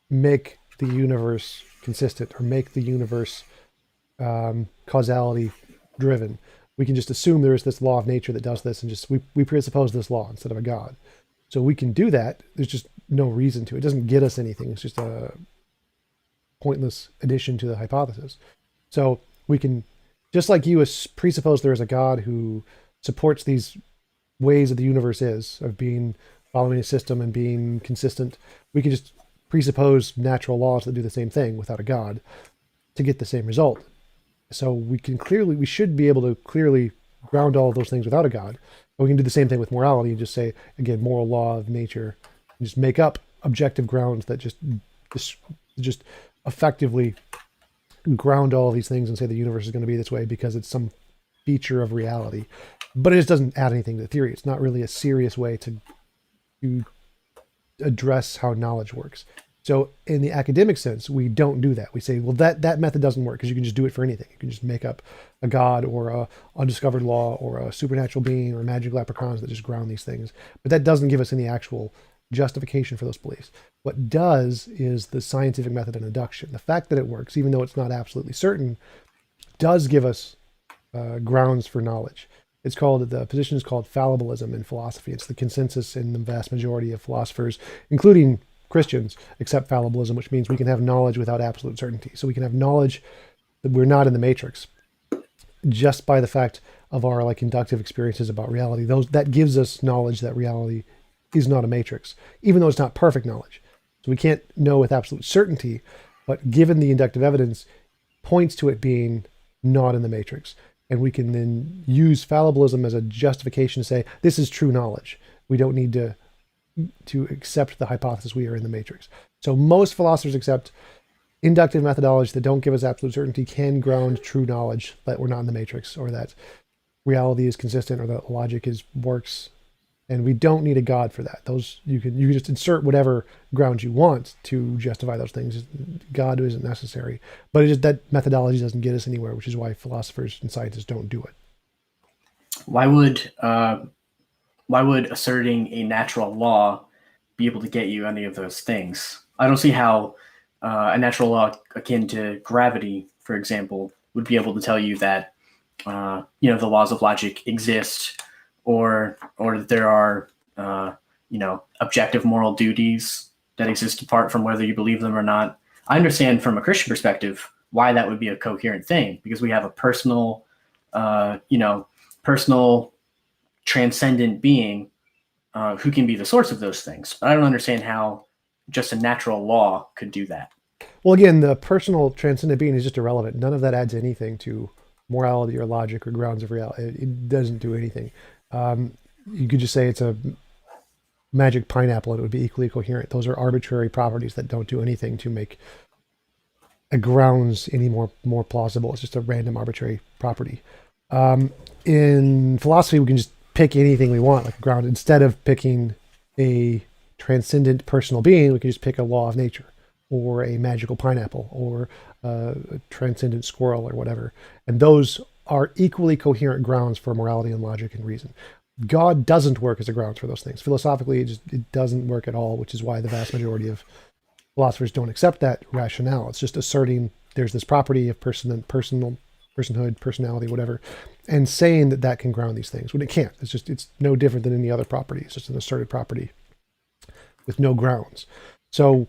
make the universe consistent or make the universe causality driven. We can just assume there is this law of nature that does this, and just we presuppose this law instead of a God. So we can do that. There's just no reason to. It doesn't get us anything. It's just a pointless addition to the hypothesis. So we can, just like you presuppose there is a God who supports these ways that the universe is, of being, following a system and being consistent, we can just presuppose natural laws that do the same thing without a God to get the same result. So we should be able to clearly ground all of those things without a God. But we can do the same thing with morality and just say, again, moral law of nature, and just make up objective grounds that just effectively ground all of these things and say the universe is going to be this way because it's some feature of reality. But it just doesn't add anything to the theory. It's not really a serious way to address how knowledge works. So in the academic sense, we don't do that. We say, well, that method doesn't work because you can just do it for anything. You can just make up a God or a undiscovered law or a supernatural being or magic leprechauns that just ground these things. But that doesn't give us any actual justification for those beliefs. What does is the scientific method of induction. The fact that it works, even though it's not absolutely certain, does give us grounds for knowledge. The position is called fallibilism in philosophy. It's the consensus in the vast majority of philosophers, including Christians, accept fallibilism, which means we can have knowledge without absolute certainty. So we can have knowledge that we're not in the matrix just by the fact of our inductive experiences about reality. That gives us knowledge that reality is not a matrix, even though it's not perfect knowledge. So we can't know with absolute certainty, but given the inductive evidence points to it being not in the matrix. And we can then use fallibilism as a justification to say, this is true knowledge. We don't need to accept the hypothesis we are in the matrix. So most philosophers accept inductive methodologies that don't give us absolute certainty can ground true knowledge that we're not in the matrix, or that reality is consistent, or that logic works. And we don't need a God for that. You can just insert whatever grounds you want to justify those things. God isn't necessary. But that methodology doesn't get us anywhere, which is why philosophers and scientists don't do it. Why would asserting a natural law be able to get you any of those things? I don't see how a natural law akin to gravity, for example, would be able to tell you that the laws of logic exist, or that there are objective moral duties that exist apart from whether you believe them or not. I understand from a Christian perspective why that would be a coherent thing, because we have a personal transcendent being who can be the source of those things. But I don't understand how just a natural law could do that. Well, again, the personal transcendent being is just irrelevant. None of that adds anything to morality or logic or grounds of reality. It doesn't do anything. You could just say it's a magic pineapple and it would be equally coherent. Those are arbitrary properties that don't do anything to make a grounds any more plausible. It's just a random arbitrary property. In philosophy, we can just pick anything we want, like a ground. Instead of picking a transcendent personal being, we can just pick a law of nature, or a magical pineapple, or a transcendent squirrel, or whatever. And those are equally coherent grounds for morality and logic and reason. God doesn't work as a grounds for those things. Philosophically, it doesn't work at all, which is why the vast majority of philosophers don't accept that rationale. It's just asserting there's this property of personhood, personality, whatever, and saying that can ground these things when it can't. It's no different than any other property. It's just an asserted property with no grounds. So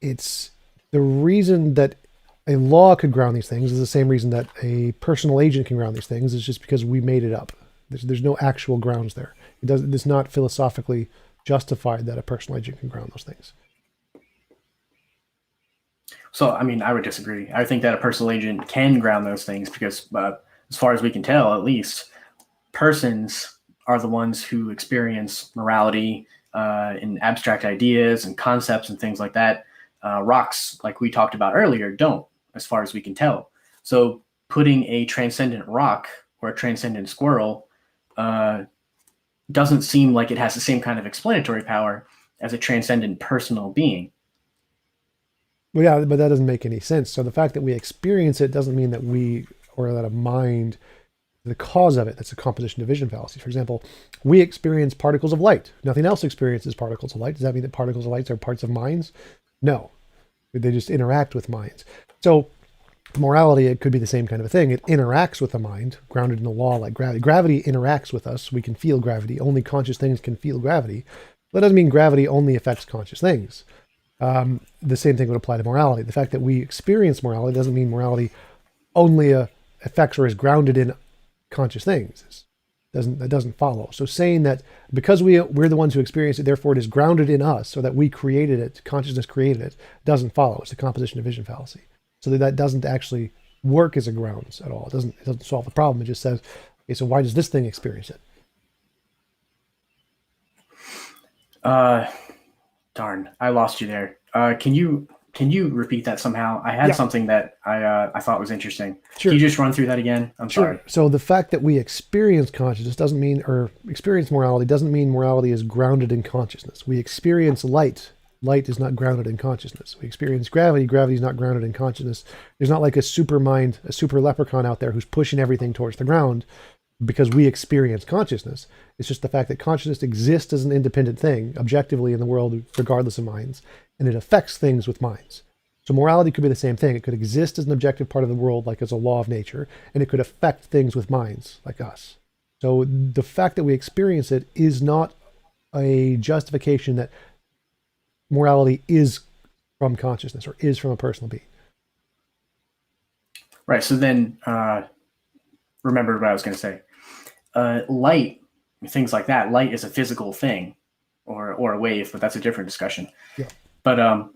it's the reason that a law could ground these things is the same reason that a personal agent can ground these things. It's just because we made it up. There's no actual grounds there. It's not philosophically justified that a personal agent can ground those things. So, I would disagree. I think that a personal agent can ground those things because, as far as we can tell, at least, persons are the ones who experience morality in abstract ideas and concepts and things like that. Rocks, like we talked about earlier, don't, as far as we can tell. So putting a transcendent rock or a transcendent squirrel doesn't seem like it has the same kind of explanatory power as a transcendent personal being. Well, yeah, but that doesn't make any sense. So the fact that we experience it doesn't mean that that a mind, the cause of it. That's a composition division fallacy. For example, we experience particles of light. Nothing else experiences particles of light. Does that mean that particles of light are parts of minds? No, they just interact with minds. So morality, it could be the same kind of a thing. It interacts with the mind, grounded in a law like gravity. Gravity interacts with us. We can feel gravity. Only conscious things can feel gravity. That doesn't mean gravity only affects conscious things. The same thing would apply to morality. The fact that we experience morality doesn't mean morality only affects or is grounded in conscious things. That doesn't follow. So saying that because we're the ones who experience it, therefore it is grounded in us, so that we created it, consciousness created it, doesn't follow. It's the composition of vision fallacy. So that doesn't actually work as a grounds at all. It doesn't solve the problem. It just says, okay, so why does this thing experience it? Darn, I lost you there. Can you repeat that somehow? I had something that I thought was interesting. Sure. Can you just run through that again? I'm sorry. So the fact that we experience consciousness doesn't mean, or experience morality doesn't mean morality is grounded in consciousness. We experience light. Light is not grounded in consciousness. We experience gravity. Gravity is not grounded in consciousness. There's not like a super mind, a super leprechaun out there who's pushing everything towards the ground because we experience consciousness. It's just the fact that consciousness exists as an independent thing, objectively in the world, regardless of minds, and it affects things with minds. So morality could be the same thing. It could exist as an objective part of the world, like as a law of nature, and it could affect things with minds, like us. So the fact that we experience it is not a justification that morality is from consciousness or is from a personal being. Right. So then, remember what I was going to say. Light, things like that. Light is a physical thing, or a wave, but that's a different discussion. Yeah. But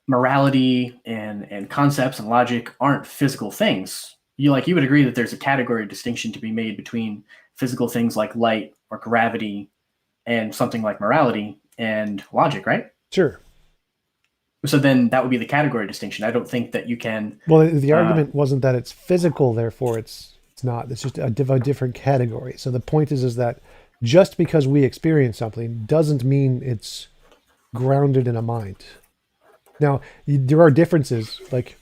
morality and concepts and logic aren't physical things. You would agree that there's a category distinction to be made between physical things like light or gravity and something like morality and logic, right? Sure. So then that would be the category distinction. I don't think that you can. Well, the argument wasn't that it's physical, therefore it's not. It's just a different category. So the point is that just because we experience something doesn't mean it's grounded in a mind. Now, there are differences, like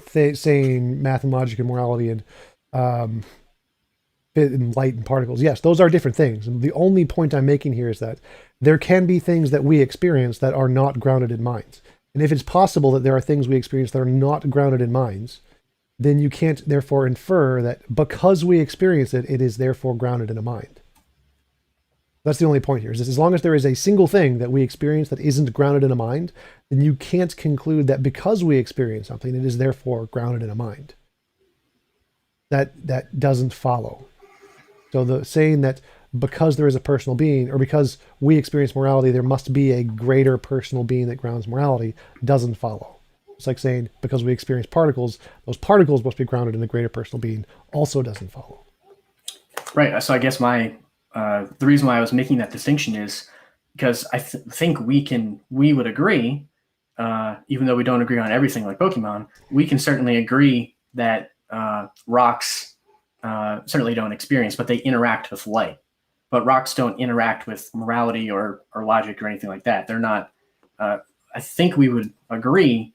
saying math and logic and morality and light and particles. Yes, those are different things. And the only point I'm making here is that there can be things that we experience that are not grounded in minds. And if it's possible that there are things we experience that are not grounded in minds, then you can't therefore infer that because we experience it, it is therefore grounded in a mind. That's the only point here, is as long as there is a single thing that we experience that isn't grounded in a mind, then you can't conclude that because we experience something, it is therefore grounded in a mind. That doesn't follow. So the saying that because there is a personal being, or because we experience morality, there must be a greater personal being that grounds morality, doesn't follow. It's like saying because we experience particles, those particles must be grounded in a greater personal being, also doesn't follow. Right. So I guess the reason why I was making that distinction is because I think we would agree, even though we don't agree on everything like Pokemon, we can certainly agree that rocks certainly don't experience, but they interact with light. But rocks don't interact with morality or logic or anything like that. They're not. I think we would agree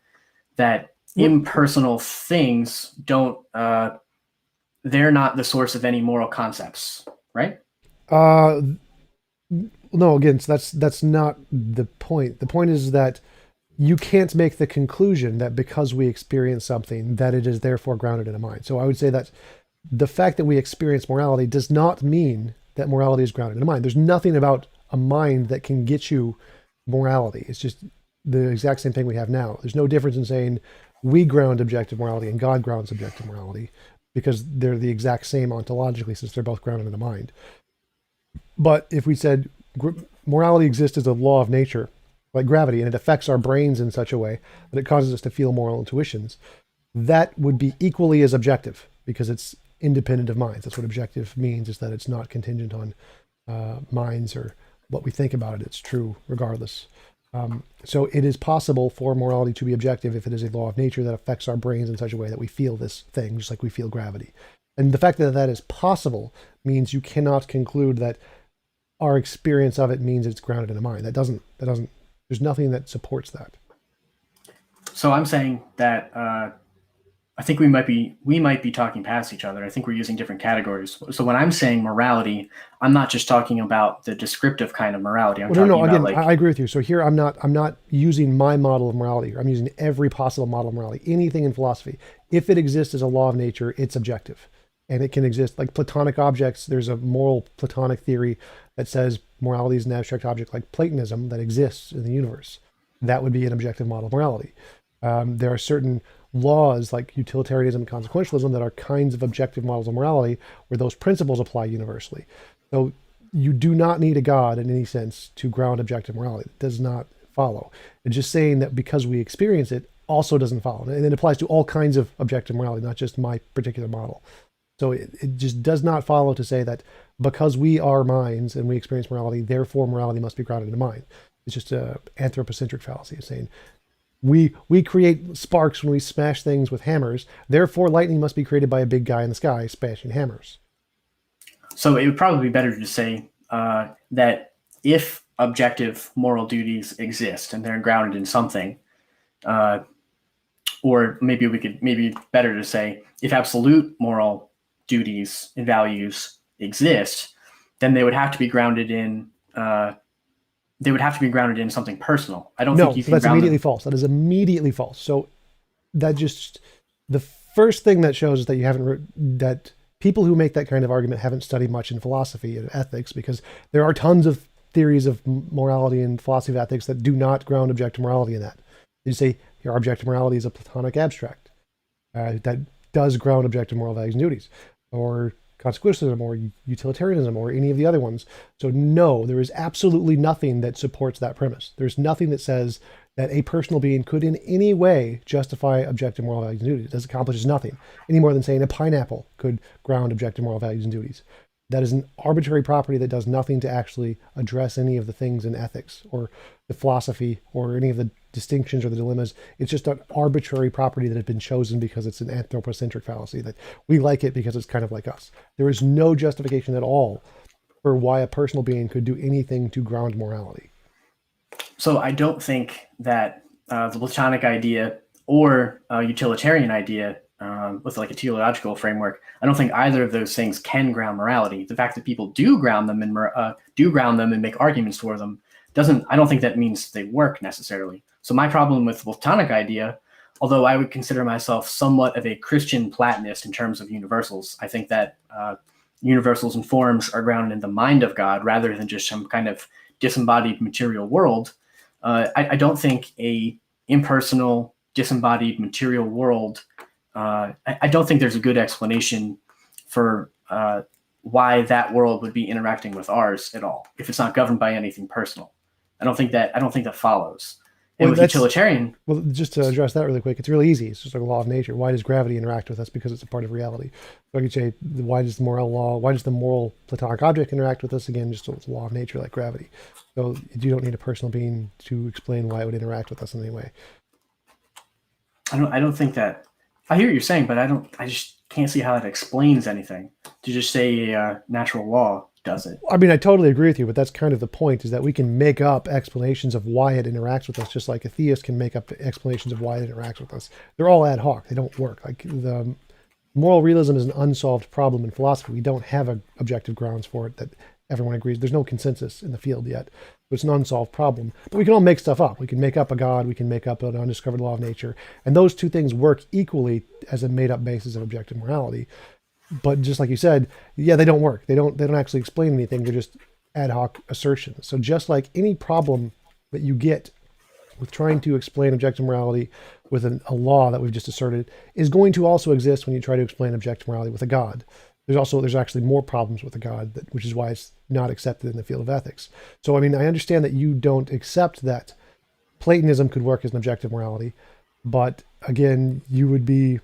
that impersonal things don't. They're not the source of any moral concepts, right? No, again, so that's not the point. The point is that you can't make the conclusion that because we experience something that it is therefore grounded in a mind. So I would say that the fact that we experience morality does not mean that morality is grounded in a mind. There's nothing about a mind that can get you morality. It's just the exact same thing we have now. There's no difference in saying we ground objective morality and God grounds objective morality, because they're the exact same ontologically, since they're both grounded in a mind. But if we said morality exists as a law of nature, like gravity, and it affects our brains in such a way that it causes us to feel moral intuitions, that would be equally as objective, because it's independent of minds. That's what objective means, is that it's not contingent on minds or what we think about it. It's true regardless. So it is possible for morality to be objective if it is a law of nature that affects our brains in such a way that we feel this thing, just like we feel gravity. And the fact that that is possible means you cannot conclude that our experience of it means it's grounded in a mind. That doesn't, there's nothing that supports that. So I'm saying that I think we might be talking past each other. I think we're using different categories. So when I'm saying morality, I'm not just talking about the descriptive kind of morality. I'm talking about, again, I agree with you. So here I'm not using my model of morality. I'm using every possible model of morality. Anything in philosophy, if it exists as a law of nature, it's objective. and it can exist like Platonic objects. There's a moral Platonic theory that says morality is an abstract object like Platonism that exists in the universe. That would be an objective model of morality. There are certain laws like utilitarianism and consequentialism that are kinds of objective models of morality where those principles apply universally. So you do not need a God in any sense to ground objective morality. It does not follow. It's just saying that because we experience it also doesn't follow. And it applies to all kinds of objective morality, not just my particular model. So it just does not follow to say that because we are minds and we experience morality, therefore morality must be grounded in mind. It's just an anthropocentric fallacy. It's saying we create sparks when we smash things with hammers, therefore lightning must be created by a big guy in the sky smashing hammers. So it would probably be better to say that if objective moral duties exist and they're grounded in something, or maybe better to say if absolute moral duties and values exist, then they would have to be grounded in something personal. I don't think you can that's immediately false. That is immediately false. So that just the first thing that shows is that you haven't that people who make that kind of argument haven't studied much in philosophy and ethics, because there are tons of theories of morality and philosophy of ethics that do not ground objective morality in that. You say your objective morality is a Platonic abstract that does ground objective moral values and duties, or consequentialism or utilitarianism or any of the other ones. So no, there is absolutely nothing that supports that premise. There's nothing that says that a personal being could in any way justify objective moral values and duties. It accomplishes nothing any more than saying a pineapple could ground objective moral values and duties. That is an arbitrary property that does nothing to actually address any of the things in ethics or the philosophy or any of the distinctions or the dilemmas. It's just an arbitrary property that has been chosen because it's an anthropocentric fallacy, that we like it because it's kind of like us. There is no justification at all for why a personal being could do anything to ground morality. So I don't think that the Platonic idea or utilitarian idea with like a teleological framework, I don't think either of those things can ground morality. The fact that people do ground them and make arguments for them I don't think that means they work necessarily. So my problem with the Platonic idea, although I would consider myself somewhat of a Christian Platonist in terms of universals, I think that universals and forms are grounded in the mind of God rather than just some kind of disembodied material world. I don't think a impersonal, disembodied material world, I don't think there's a good explanation for why that world would be interacting with ours at all if it's not governed by anything personal. I don't think that follows. And with utilitarian, well, just to address that really quick, it's really easy. It's just like a law of nature. Why does gravity interact with us? Because it's a part of reality. So I could say, why does the moral Platonic object interact with us? Again, just a law of nature like gravity. So you don't need a personal being to explain why it would interact with us in any way. I don't think that. I hear what you're saying, but I just can't see how that explains anything. To just say a natural law does it. I mean, I totally agree with you, but that's kind of the point, is that we can make up explanations of why it interacts with us, just like a theist can make up explanations of why it interacts with us. They're all ad hoc. They don't work. Like the moral realism is an unsolved problem in philosophy. We don't have objective grounds for it that everyone agrees. There's no consensus in the field yet. It's an unsolved problem. But we can all make stuff up. We can make up a God. We can make up an undiscovered law of nature. And those two things work equally as a made-up basis of objective morality. But just like you said, yeah, they don't work. They don't actually explain anything. They're just ad hoc assertions. So just like any problem that you get with trying to explain objective morality with a law that we've just asserted is going to also exist when you try to explain objective morality with a God. There's actually more problems with a God, which is why it's not accepted in the field of ethics. So, I mean, I understand that you don't accept that Platonism could work as an objective morality, but again, you would be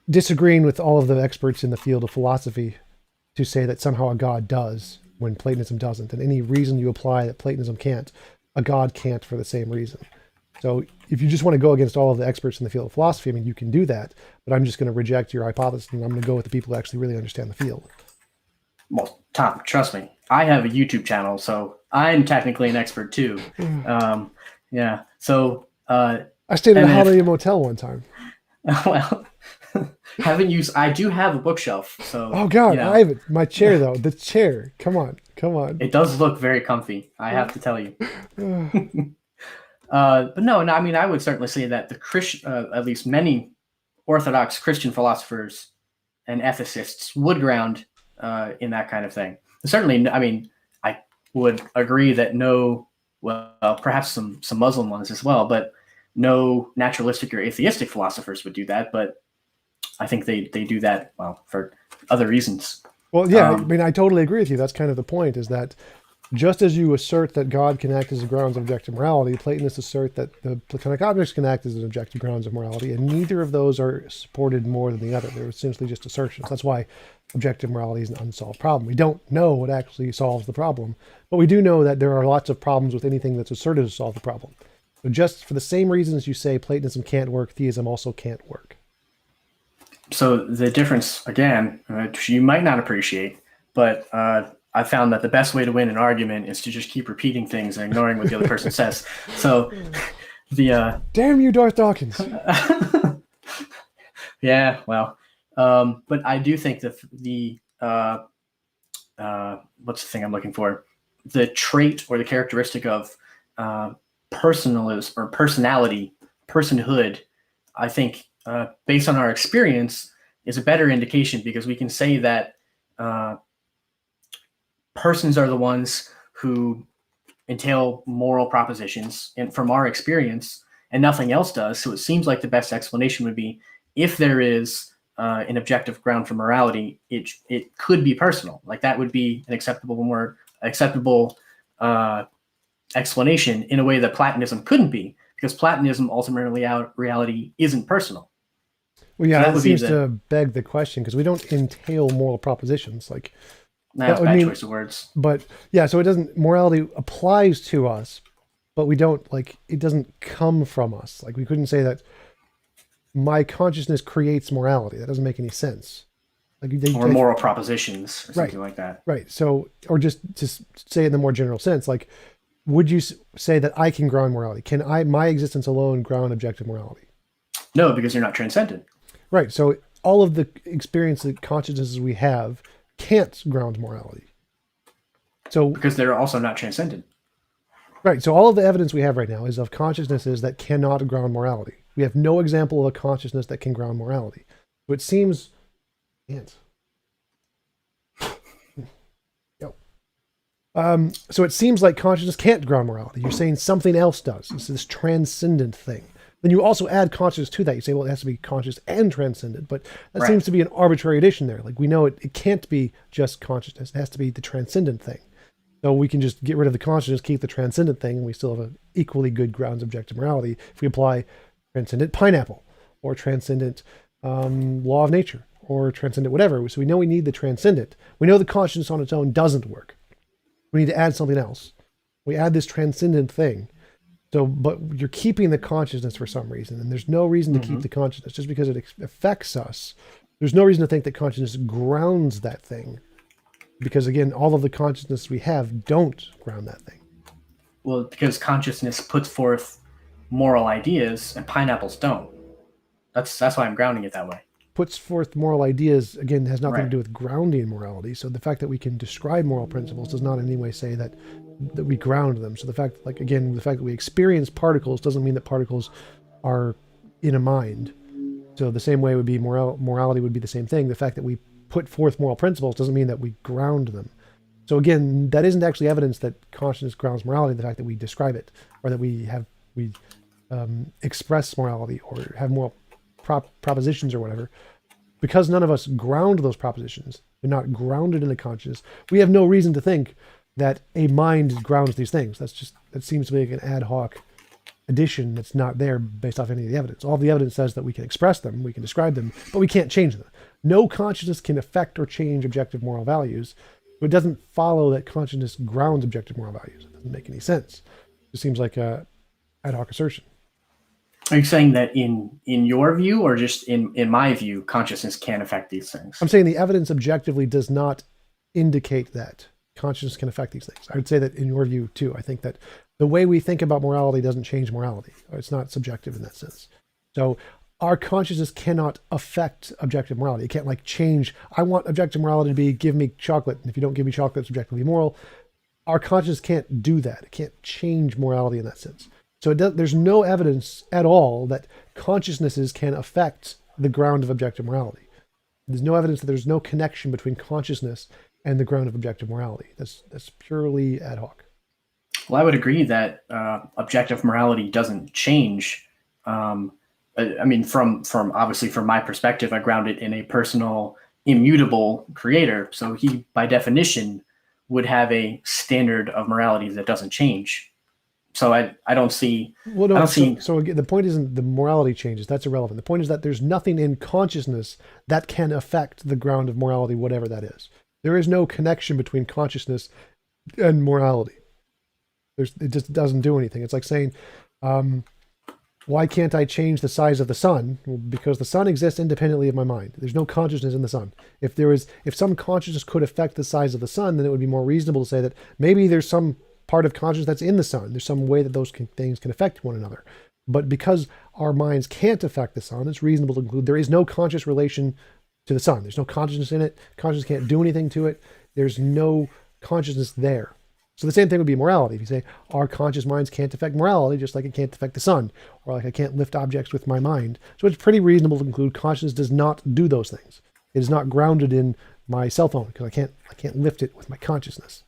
disagreeing with all of the experts in the field of philosophy to say that somehow a God does when Platonism doesn't. And any reason you apply that Platonism can't, a God can't for the same reason. So if you just want to go against all of the experts in the field of philosophy, I mean, you can do that, but I'm just going to reject your hypothesis and I'm going to go with the people who actually really understand the field. Well, Tom, trust me, I have a YouTube channel, so I'm technically an expert too. Yeah. So I stayed in a Holiday Motel one time. Well, I do have a bookshelf. So oh God, I have it. My chair though, the chair. Come on. It does look very comfy, I have to tell you. But no, I mean, I would certainly say that the Christian, at least many Orthodox Christian philosophers, and ethicists would ground in that kind of thing. Certainly, I mean, I would agree that perhaps some Muslim ones as well, but no naturalistic or atheistic philosophers would do that. But I think they do that, well, for other reasons. Well, yeah, I mean, I totally agree with you. That's kind of the point, is that just as you assert that God can act as a grounds of objective morality, Platonists assert that the Platonic objects can act as an objective grounds of morality, and neither of those are supported more than the other. They're essentially just assertions. That's why objective morality is an unsolved problem. We don't know what actually solves the problem, but we do know that there are lots of problems with anything that's asserted to solve the problem. So just for the same reasons you say Platonism can't work, theism also can't work. So the difference, again, which you might not appreciate, but I found that the best way to win an argument is to just keep repeating things and ignoring what the other person says. So damn you, Darth Dawkins. Yeah, well, but I do think that what's the thing I'm looking for? The trait or the characteristic of personality, personhood, I think, based on our experience, is a better indication, because we can say that persons are the ones who entail moral propositions, and from our experience, and nothing else does. So it seems like the best explanation would be, if there is an objective ground for morality, it could be personal. Like, that would be an acceptable explanation in a way that Platonism couldn't be, because Platonism ultimately reality isn't personal. Well, yeah, so that seems to beg the question, because we don't entail moral propositions. Like, that's a bad choice of words. But yeah, so it doesn't, morality applies to us, but we don't, like, it doesn't come from us. Like, we couldn't say that my consciousness creates morality. That doesn't make any sense. Like, or moral propositions or something like that. Right. So, or just to say it in the more general sense, like, would you say that I can ground morality? Can my existence alone ground objective morality? No, because you're not transcendent. Right. So all of the experience, the consciousnesses we have, can't ground morality. So because they're also not transcendent. Right. So all of the evidence we have right now is of consciousnesses that cannot ground morality. We have no example of a consciousness that can ground morality. So it seems, so it seems like consciousness can't ground morality. You're saying something else does. It's this transcendent thing. Then you also add consciousness to that. You say, well, it has to be conscious and transcendent, but that seems to be an arbitrary addition there. Like, we know it can't be just consciousness. It has to be the transcendent thing. So we can just get rid of the consciousness, keep the transcendent thing, and we still have an equally good grounds objective morality if we apply transcendent pineapple, or transcendent law of nature, or transcendent whatever. So we know we need the transcendent. We know the consciousness on its own doesn't work. We need to add something else. We add this transcendent thing. So, but you're keeping the consciousness for some reason, and there's no reason to keep the consciousness just because it affects us. There's no reason to think that consciousness grounds that thing, because again, all of the consciousness we have don't ground that thing. Well, because consciousness puts forth moral ideas, and pineapples don't. That's why I'm grounding it that way. Puts forth moral ideas, again, has nothing to do with grounding morality. So the fact that we can describe moral principles does not in any way say that we ground them. So the fact that we experience particles doesn't mean that particles are in a mind. So the same way would be morality would be the same thing. The fact that we put forth moral principles doesn't mean that we ground them. So again, that isn't actually evidence that consciousness grounds morality. The fact that we describe it, or that we express morality, or have moral propositions or whatever, because none of us ground those propositions. They're not grounded in the consciousness. We have no reason to think that a mind grounds these things. That seems to be like an ad hoc addition that's not there based off any of the evidence. All the evidence says that we can express them, we can describe them, but we can't change them. No consciousness can affect or change objective moral values. But it doesn't follow that consciousness grounds objective moral values. It doesn't make any sense. It seems like a ad hoc assertion. Are you saying that in your view, or just in my view, consciousness can affect these things? I'm saying the evidence objectively does not indicate that consciousness can affect these things. I would say that in your view too. I think that the way we think about morality doesn't change morality. It's not subjective in that sense. So our consciousness cannot affect objective morality. It can't like change. I want objective morality to be give me chocolate, and if you don't give me chocolate, it's objectively moral. Our consciousness can't do that. It can't change morality in that sense. So there's no evidence at all that consciousnesses can affect the ground of objective morality. There's no evidence that there's no connection between consciousness and the ground of objective morality. That's purely ad hoc. Well, I would agree that objective morality doesn't change. I mean, from obviously from my perspective, I ground it in a personal, immutable creator. So he, by definition, would have a standard of morality that doesn't change. So I don't see. Well, no. I don't see. So again, the point isn't the morality changes. That's irrelevant. The point is that there's nothing in consciousness that can affect the ground of morality, whatever that is. There is no connection between consciousness and morality. It just doesn't do anything. It's like saying, why can't I change the size of the sun? Well, because the sun exists independently of my mind. There's no consciousness in the sun. If some consciousness could affect the size of the sun, then it would be more reasonable to say that maybe there's some part of consciousness that's in the sun. There's some way that those things can affect one another. But because our minds can't affect the sun, it's reasonable to conclude there is no conscious relation to the sun. There's no consciousness in it. Consciousness can't do anything to it. There's no consciousness there. So the same thing would be morality. If you say our conscious minds can't affect morality, just like it can't affect the sun, or like I can't lift objects with my mind. So it's pretty reasonable to conclude consciousness does not do those things. It is not grounded in my cell phone because I can't lift it with my consciousness.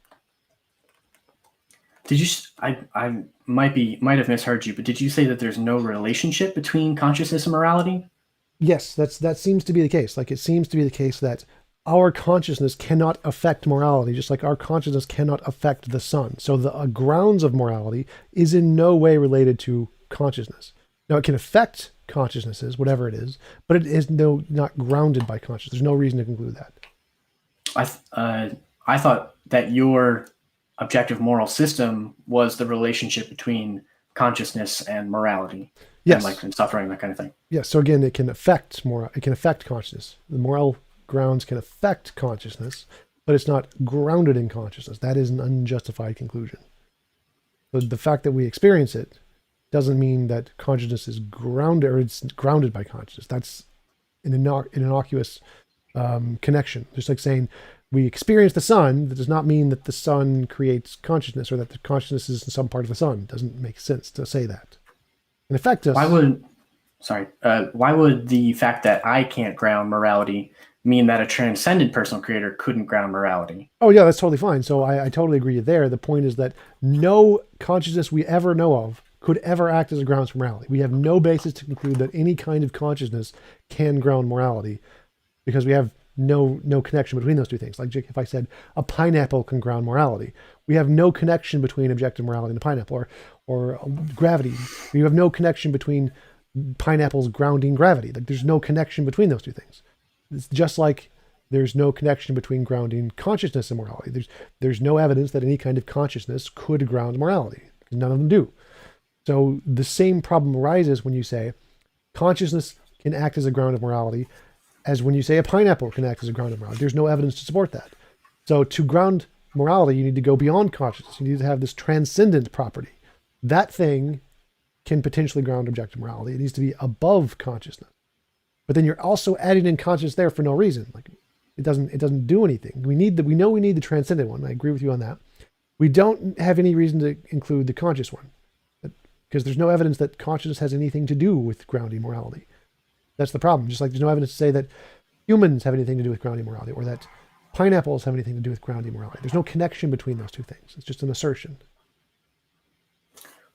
Did you? I might have misheard you, but did you say that there's no relationship between consciousness and morality? Yes, that seems to be the case. Like it seems to be the case that our consciousness cannot affect morality, just like our consciousness cannot affect the sun. So the grounds of morality is in no way related to consciousness. Now it can affect consciousnesses, whatever it is, but it is not grounded by consciousness. There's no reason to conclude that. I thought that your objective moral system was the relationship between consciousness and morality. Yes. And suffering, that kind of thing. Yes. So again, it can affect consciousness. The moral grounds can affect consciousness, but it's not grounded in consciousness. That is an unjustified conclusion. But the fact that we experience it doesn't mean that consciousness is grounded or it's grounded by consciousness. That's an innocuous connection. Just like saying we experience the sun, that does not mean that the sun creates consciousness or that the consciousness is in some part of the sun. It doesn't make sense to say that. In effect, why would the fact that I can't ground morality mean that a transcendent personal creator couldn't ground morality? Oh yeah, that's totally fine. So I totally agree there. The point is that no consciousness we ever know of could ever act as a grounds for morality. We have no basis to conclude that any kind of consciousness can ground morality because we have no connection between those two things. Like if I said a pineapple can ground morality, we have no connection between objective morality and a pineapple, or gravity. We have no connection between pineapples grounding gravity. Like there's no connection between those two things. It's just like there's no connection between grounding consciousness and morality. There's no evidence that any kind of consciousness could ground morality. None of them do. So the same problem arises when you say consciousness can act as a ground of morality as when you say a pineapple can act as a ground of morality. There's no evidence to support that. So to ground morality, you need to go beyond consciousness. You need to have this transcendent property. That thing can potentially ground objective morality. It needs to be above consciousness. But then you're also adding in consciousness there for no reason. Like it doesn't do anything. We know we need the transcendent one. I agree with you on that. We don't have any reason to include the conscious one because there's no evidence that consciousness has anything to do with grounding morality. That's the problem. Just like there's no evidence to say that humans have anything to do with grounding morality or that pineapples have anything to do with grounding morality. There's no connection between those two things. It's just an assertion.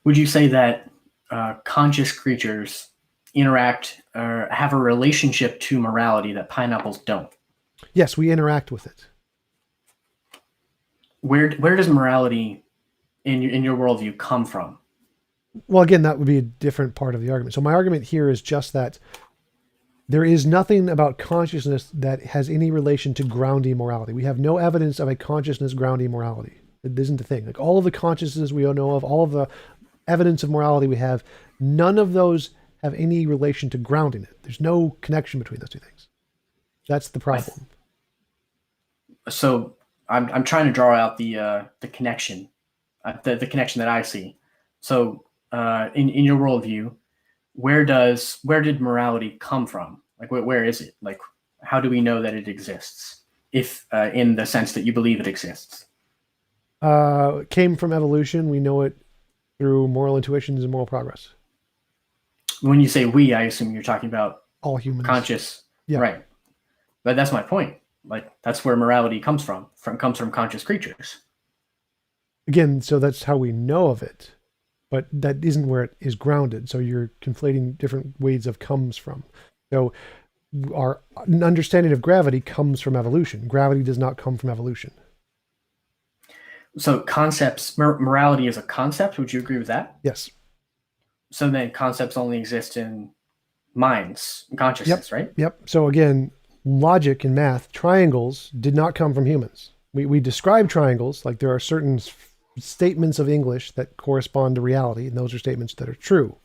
Would you say that conscious creatures interact or have a relationship to morality that pineapples don't? Yes, we interact with it. Where does morality in your worldview come from? Well, again, that would be a different part of the argument. So my argument here is just that there is nothing about consciousness that has any relation to grounding morality. We have no evidence of a consciousness grounding morality. It isn't a thing. Like all of the consciousnesses we know of, all of the evidence of morality we have, none of those have any relation to grounding it. There's no connection between those two things. That's the problem. So I'm trying to draw out the connection, the connection that I see. So in your worldview, where did morality come from? Like where is it? Like how do we know that it exists? If in the sense that you believe it exists. It came from evolution. We know it through moral intuitions and moral progress. When you say we, I assume you're talking about all humans. Conscious. Yeah. Right. But that's my point. Like, that's where morality comes from conscious creatures. Again, so that's how we know of it, but that isn't where it is grounded. So you're conflating different ways of comes from. So our understanding of gravity comes from evolution. Gravity does not come from evolution. So concepts, morality is a concept. Would you agree with that? Yes. So then concepts only exist in minds, consciousness, right? Yep. So again, logic and math, triangles did not come from humans. We describe triangles, like there are certain statements of English that correspond to reality, and those are statements that are true.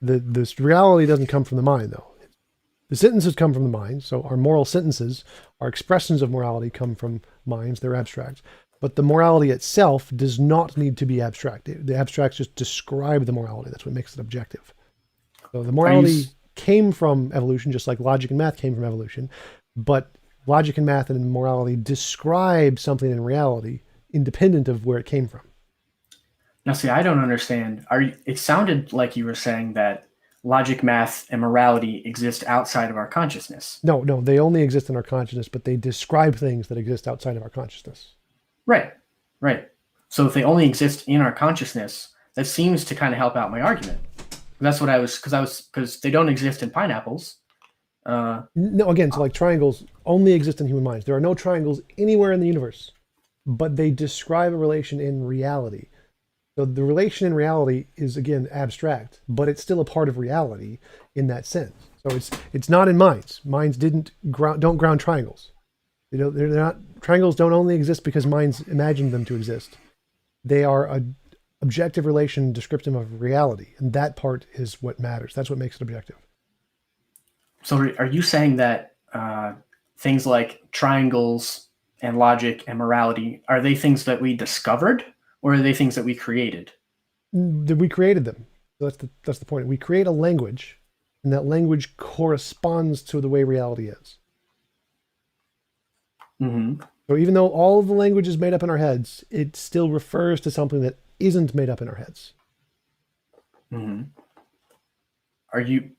This reality doesn't come from the mind, though. The sentences come from the mind, so our moral sentences, our expressions of morality come from minds, they're abstract. But the morality itself does not need to be abstract. The abstracts just describe the morality. That's what makes it objective. So the morality came from evolution, just like logic and math came from evolution. But logic and math and morality describe something in reality independent of where it came from. Now, see, I don't understand. It sounded like you were saying that logic, math, and morality exist outside of our consciousness. No, they only exist in our consciousness, but they describe things that exist outside of our consciousness. Right. So if they only exist in our consciousness, that seems to kind of help out my argument. That's what because they don't exist in pineapples. No, again, so like triangles only exist in human minds. There are no triangles anywhere in the universe, but they describe a relation in reality. So the relation in reality is, again, abstract, but it's still a part of reality in that sense. So it's not in minds. Minds don't ground triangles. They're not, triangles don't only exist because minds imagined them to exist. They are an objective relation descriptive of reality, and that part is what matters. That's what makes it objective. So are you saying that things like triangles and logic and morality, are they things that we discovered, or are they things that we created? We created them. That's the point. We create a language, and that language corresponds to the way reality is. Mm-hmm. So even though all of the language is made up in our heads, it still refers to something that isn't made up in our heads. Mm-hmm.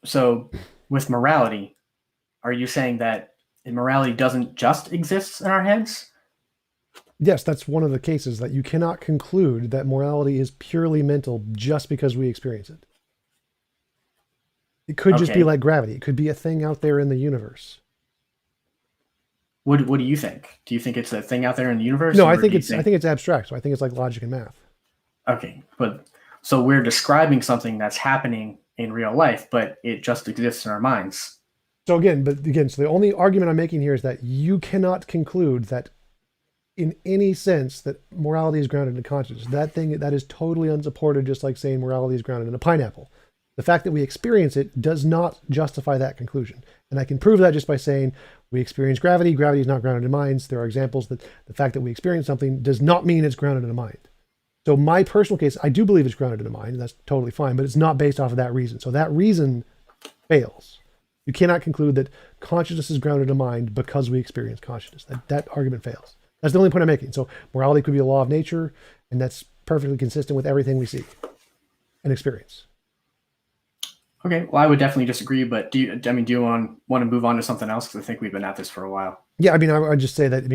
So with morality, are you saying that morality doesn't just exist in our heads? Yes, that's one of the cases, that you cannot conclude that morality is purely mental just because we experience it. It could just be like gravity. It could be a thing out there in the universe. What do you think? Do you think it's a thing out there in the universe? No, I think it's abstract. So I think it's like logic and math. Okay, but so we're describing something that's happening in real life, but it just exists in our minds. So again, so the only argument I'm making here is that you cannot conclude that in any sense that morality is grounded in consciousness. That is totally unsupported, just like saying morality is grounded in a pineapple. The fact that we experience it does not justify that conclusion. And I can prove that just by saying we experience gravity. Gravity is not grounded in minds. There are examples that the fact that we experience something does not mean it's grounded in a mind. So my personal case, I do believe it's grounded in a mind, and that's totally fine, but it's not based off of that reason. So that reason fails. You cannot conclude that consciousness is grounded in a mind because we experience consciousness. That argument fails. That's the only point I'm making. So morality could be a law of nature, and that's perfectly consistent with everything we see and experience. Okay, well, I would definitely disagree, but do you want to move on to something else? Because I think we've been at this for a while. Yeah, I mean, I would just say that,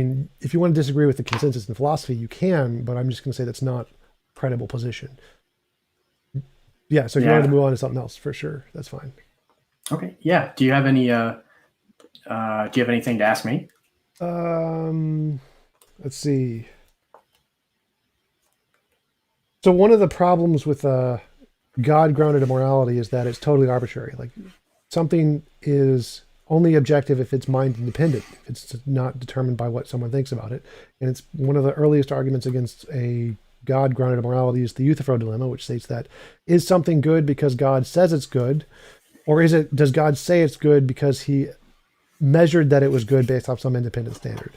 if you want to disagree with the consensus in philosophy, you can, but I'm just going to say that's not a credible position. Yeah, so if you wanted to move on to something else, for sure, that's fine. Okay, yeah. Do you have any? Do you have anything to ask me? Let's see. So one of the problems with God grounded in morality is that it's totally arbitrary. Like, something is only objective if it's mind independent, if it's not determined by what someone thinks about it. And it's one of the earliest arguments against a God grounded in morality is the Euthyphro dilemma, which states that is something good because God says it's good, or does God say it's good because he measured that it was good based off some independent standard?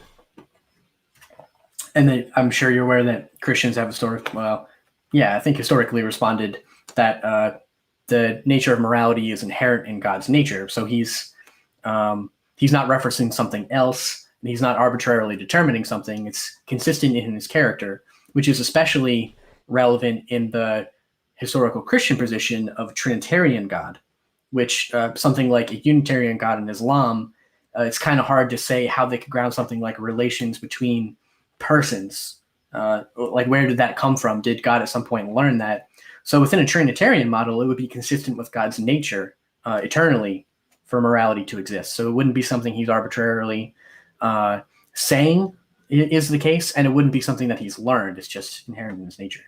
And then I'm sure you're aware that Christians have historically responded that the nature of morality is inherent in God's nature. So he's not referencing something else, and he's not arbitrarily determining something. It's consistent in his character, which is especially relevant in the historical Christian position of Trinitarian God, which something like a Unitarian God in Islam it's kind of hard to say how they could ground something like relations between persons. Like, where did that come from? Did God at some point learn that? So within a Trinitarian model, it would be consistent with God's nature eternally for morality to exist. So it wouldn't be something he's arbitrarily saying is the case, and it wouldn't be something that he's learned. It's just inherent in his nature.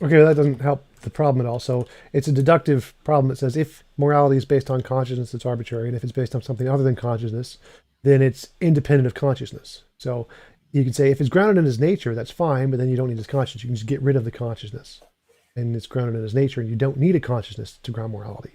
Okay, well, that doesn't help the problem at all. So it's a deductive problem that says if morality is based on consciousness, it's arbitrary, and if it's based on something other than consciousness, then it's independent of consciousness. So you can say if it's grounded in his nature, that's fine, but then you don't need his consciousness. You can just get rid of the consciousness, and it's grounded in his nature, and you don't need a consciousness to ground morality.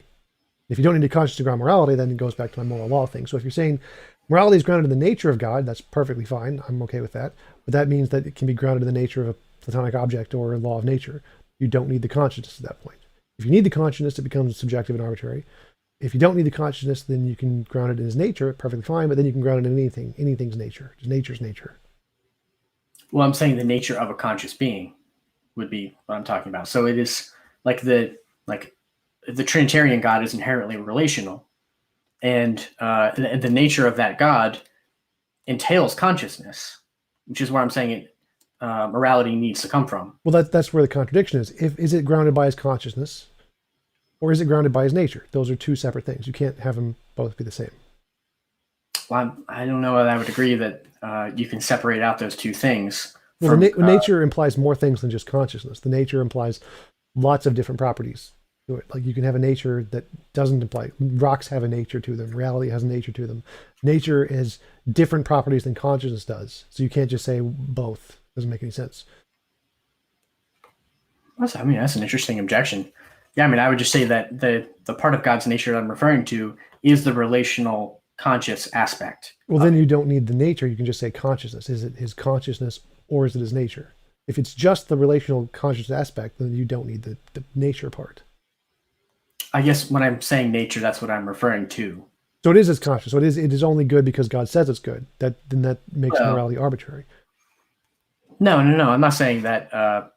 If you don't need a consciousness to ground morality, then it goes back to my moral law thing. So if you're saying morality is grounded in the nature of God, that's perfectly fine. I'm okay with that. But that means that it can be grounded in the nature of a Platonic object or a law of nature. You don't need the consciousness at that point. If you need the consciousness, it becomes subjective and arbitrary. If you don't need the consciousness, then you can ground it in his nature, perfectly fine, but then you can ground it in anything's nature, just nature's nature. Well, I'm saying the nature of a conscious being would be what I'm talking about. So it is like the Trinitarian God is inherently relational, and the nature of that God entails consciousness, which is where I'm saying morality needs to come from. Well, that's where the contradiction is. Is it grounded by his consciousness, or is it grounded by his nature? Those are two separate things. You can't have them both be the same. Well, I don't know that I would agree that you can separate out those two things. Well, nature implies more things than just consciousness. The nature implies lots of different properties to it. Like you can have a nature that doesn't imply, rocks have a nature to them. Reality has a nature to them. Nature is different properties than consciousness does. So you can't just say both. Doesn't make any sense. I mean, that's an interesting objection. Yeah, I mean, I would just say that the part of God's nature that I'm referring to is the relational conscious aspect. Well, then you don't need the nature. You can just say consciousness. Is it his consciousness or is it his nature? If it's just the relational conscious aspect, then you don't need the nature part. I guess when I'm saying nature, that's what I'm referring to. So it is his conscious. So it is only good because God says it's good. Then that makes morality arbitrary. No. I'm not saying that.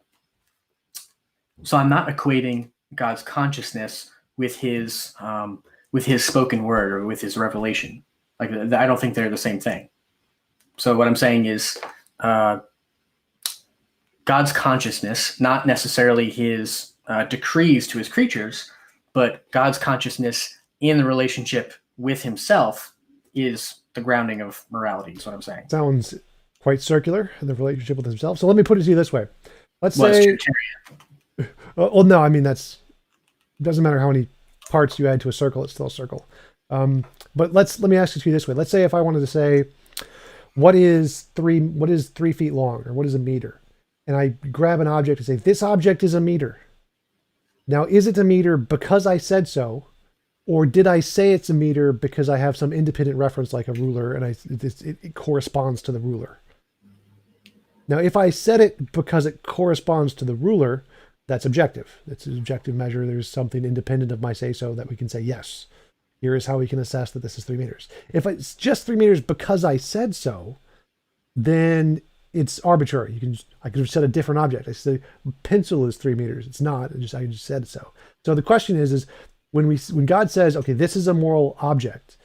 So I'm not equating God's consciousness with his spoken word or with his revelation. Like, I don't think they're the same thing. So what I'm saying is God's consciousness, not necessarily his decrees to his creatures, but God's consciousness in the relationship with himself is the grounding of morality, is what I'm saying. Sounds quite circular, the relationship with himself. So let me put it to you this way. Let's say... Well, no, I mean, it doesn't matter how many parts you add to a circle, it's still a circle. But let me ask it to you this way. Let's say if I wanted to say, what is 3 feet long, or what is a meter? And I grab an object and say, this object is a meter. Now, is it a meter because I said so, or did I say it's a meter because I have some independent reference like a ruler and it corresponds to the ruler? Now, if I said it because it corresponds to the ruler, that's objective. It's an objective measure. There's something independent of my say-so that we can say, yes, here is how we can assess that this is 3 meters. If it's just 3 meters because I said so, then it's arbitrary. I could have said a different object. I say pencil is 3 meters. It's not. I just said so. So the question is when God says, okay, this is a moral object,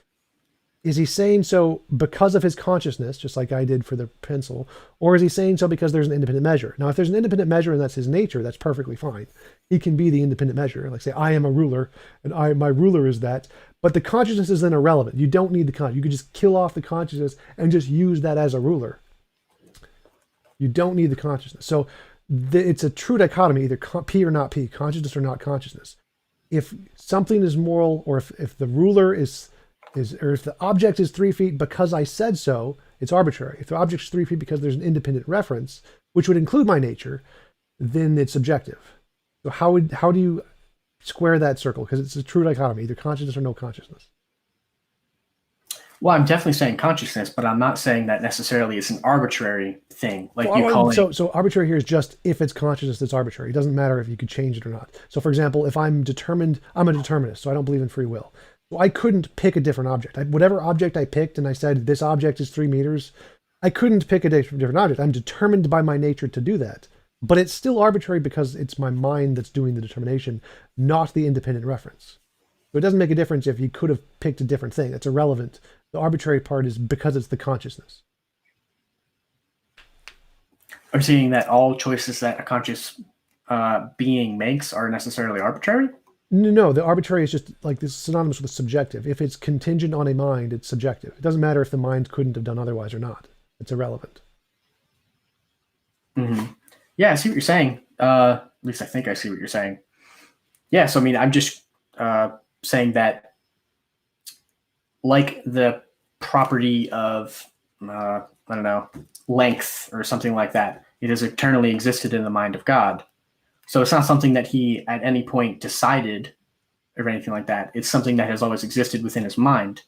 is he saying so because of his consciousness, just like I did for the pencil, or is he saying so because there's an independent measure? Now, if there's an independent measure and that's his nature, that's perfectly fine. He can be the independent measure. Like say, I am a ruler, and my ruler is that. But the consciousness is then irrelevant. You don't need the consciousness. You could just kill off the consciousness and just use that as a ruler. You don't need the consciousness. So it's a true dichotomy, either P or not P, consciousness or not consciousness. If something is moral, or if the ruler or if the object is 3 feet because I said so, it's arbitrary. If the object is 3 feet because there's an independent reference, which would include my nature, then it's subjective. So how do you square that circle? Because it's a true dichotomy, either consciousness or no consciousness. Well, I'm definitely saying consciousness, but I'm not saying that necessarily it's an arbitrary thing. Like So arbitrary here is just if it's consciousness that's arbitrary. It doesn't matter if you could change it or not. So for example, if I'm a determinist, so I don't believe in free will. So I couldn't pick a different object. Whatever object I picked and I said, this object is 3 meters, I couldn't pick a different object. I'm determined by my nature to do that. But it's still arbitrary because it's my mind that's doing the determination, not the independent reference. So it doesn't make a difference if you could have picked a different thing. It's irrelevant The arbitrary part is because it's the consciousness. I'm saying that all choices that a conscious being makes are necessarily arbitrary. No, the arbitrary is just like this synonymous with subjective. If it's contingent on a mind, it's subjective. It doesn't matter if the mind couldn't have done otherwise or not. It's irrelevant. Mm-hmm. Yeah, I see what you're saying. At least I think I see what you're saying. Yeah, so I mean, I'm just saying that, like the property of, I don't know, length or something like that, it has eternally existed in the mind of God. So it's not something that he at any point decided or anything like that. It's something that has always existed within his mind.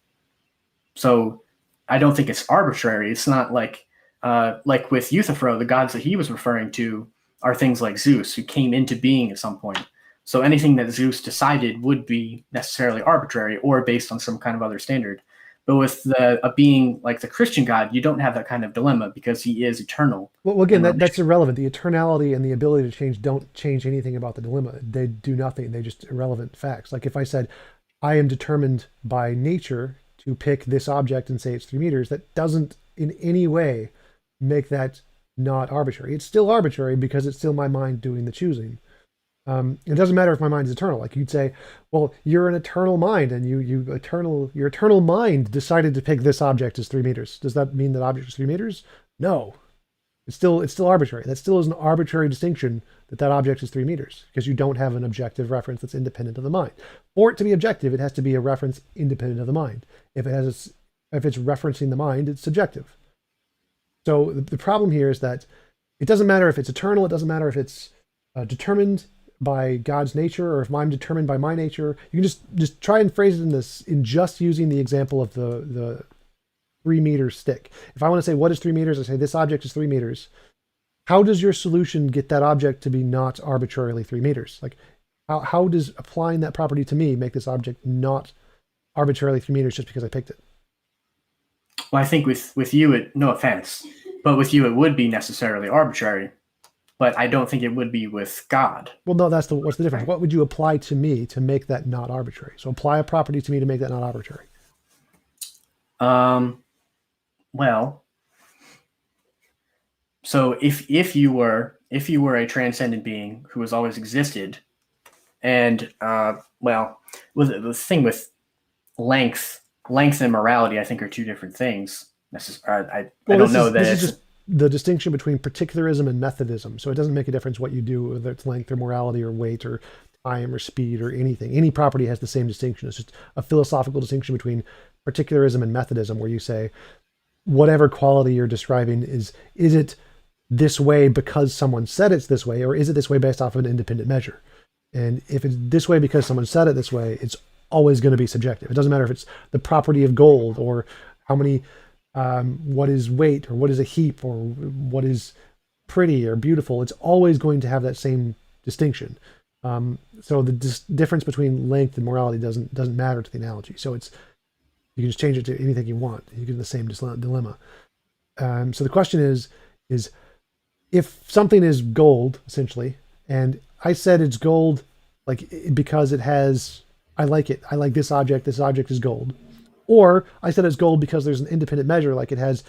So I don't think it's arbitrary. It's not like with Euthyphro, the gods that he was referring to are things like Zeus, who came into being at some point. So anything that Zeus decided would be necessarily arbitrary or based on some kind of other standard. But with a being like the Christian God, you don't have that kind of dilemma because he is eternal. Well, again, that's irrelevant. The eternality and the ability to change don't change anything about the dilemma. They do nothing. They're just irrelevant facts. Like if I said, I am determined by nature to pick this object and say it's 3 meters, that doesn't in any way make that not arbitrary. It's still arbitrary because it's still my mind doing the choosing. It doesn't matter if my mind is eternal. Like you'd say, well, you're an eternal mind, and your eternal mind decided to pick this object as 3 meters. Does that mean that object is 3 meters? No, it's still arbitrary. That still is an arbitrary distinction that object is 3 meters because you don't have an objective reference that's independent of the mind. For it to be objective, it has to be a reference independent of the mind. If it's referencing the mind, it's subjective. So the problem here is that it doesn't matter if it's eternal. It doesn't matter if it's determined by God's nature or if I'm determined by my nature. You can just try and phrase it in just using the example of the 3 meter stick. If I want to say what is 3 meters, I say this object is 3 meters. How does your solution get that object to be not arbitrarily 3 meters? Like how does applying that property to me make this object not arbitrarily 3 meters just because I picked it? Well, I think with you, no offense, but with you, it would be necessarily arbitrary. But I don't think it would be with God. Well, no, what's the difference? What would you apply to me to make that not arbitrary? So apply a property to me to make that not arbitrary. Well, so if you were a transcendent being who has always existed, and the thing with length and morality, I think, are two different things. I don't know that it's just the distinction between particularism and methodism. So it doesn't make a difference what you do, whether it's length or morality or weight or time or speed or anything. Any property has the same distinction. It's just a philosophical distinction between particularism and methodism, where you say whatever quality you're describing is it this way because someone said it's this way, or is it this way based off of an independent measure? And if it's this way because someone said it this way, it's always going to be subjective. It doesn't matter if it's the property of gold or how many what is weight or what is a heap or what is pretty or beautiful. It's always going to have that same distinction. So the difference between length and morality doesn't matter to the analogy. So you can just change it to anything you want. You get the same dilemma. So the question is if something is gold essentially, and I said it's gold because it has, I like it. I like this object. This object is gold. Or I said it's gold because there's an independent measure, like it has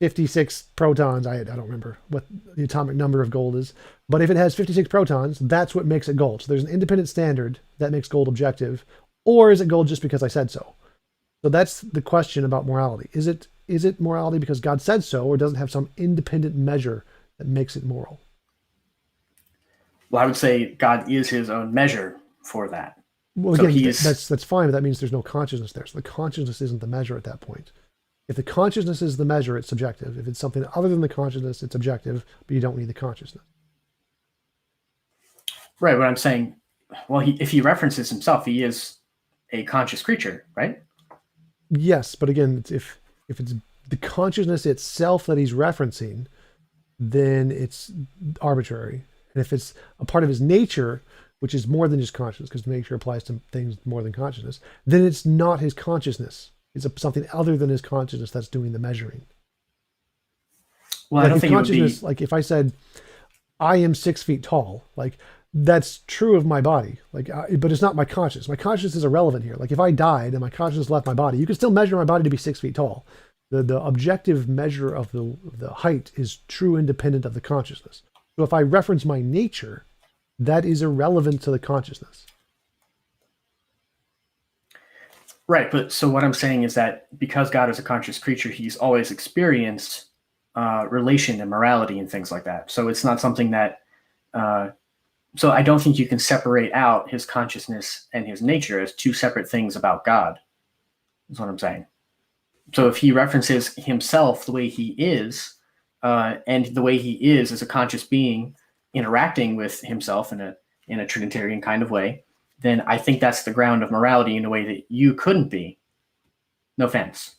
56 protons. I don't remember what the atomic number of gold is, but if it has 56 protons, that's what makes it gold. So there's an independent standard that makes gold objective. Or is it gold just because I said so? So that's the question about morality. Is it morality because God said so, or does it have some independent measure that makes it moral? Well, I would say God is his own measure for that. Well, again, that's fine, but that means there's no consciousness there. So the consciousness isn't the measure at that point. If the consciousness is the measure, it's subjective. If it's something other than the consciousness, it's objective, but you don't need the consciousness. Right. What I'm saying, well, if he references himself, he is a conscious creature, right? Yes, but again, if it's the consciousness itself that he's referencing, then it's arbitrary. And if it's a part of his nature, which is more than just consciousness, because nature applies to things more than consciousness, then it's not his consciousness. It's something other than his consciousness that's doing the measuring. Well, I don't think consciousness, like if I said, I am 6 feet tall, like that's true of my body. Like, but it's not my consciousness. My consciousness is irrelevant here. Like, if I died and my consciousness left my body, you can still measure my body to be 6 feet tall. The objective measure of the height is true independent of the consciousness. So if I reference my nature, that is irrelevant to the consciousness. Right, but so what I'm saying is that because God is a conscious creature, he's always experienced relation and morality and things like that. So it's not something that, so I don't think you can separate out his consciousness and his nature as two separate things about God, is what I'm saying. So if he references himself the way he is, and the way he is as a conscious being interacting with himself in a Trinitarian kind of way, then I think that's the ground of morality in a way that you couldn't be. No offense.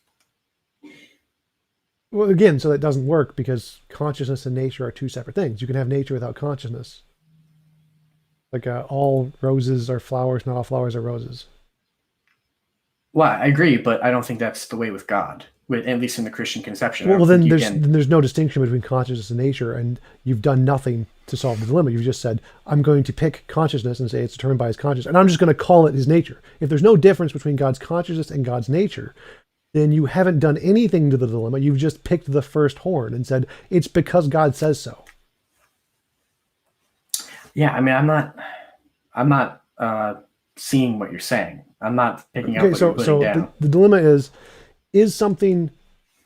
Well, again, so that doesn't work because consciousness and nature are two separate things. You can have nature without consciousness. Like all roses are flowers, not all flowers are roses. Well, I agree, but I don't think that's the way with God, at least in the Christian conception. Well, then there's no distinction between consciousness and nature, and you've done nothing to solve the dilemma. You've just said, I'm going to pick consciousness and say it's determined by his consciousness, and I'm just going to call it his nature. If there's no difference between God's consciousness and God's nature, then you haven't done anything to the dilemma. You've just picked the first horn and said, it's because God says so. Yeah, I mean, I'm not seeing what you're saying. I'm not picking up what you're putting down. The dilemma is something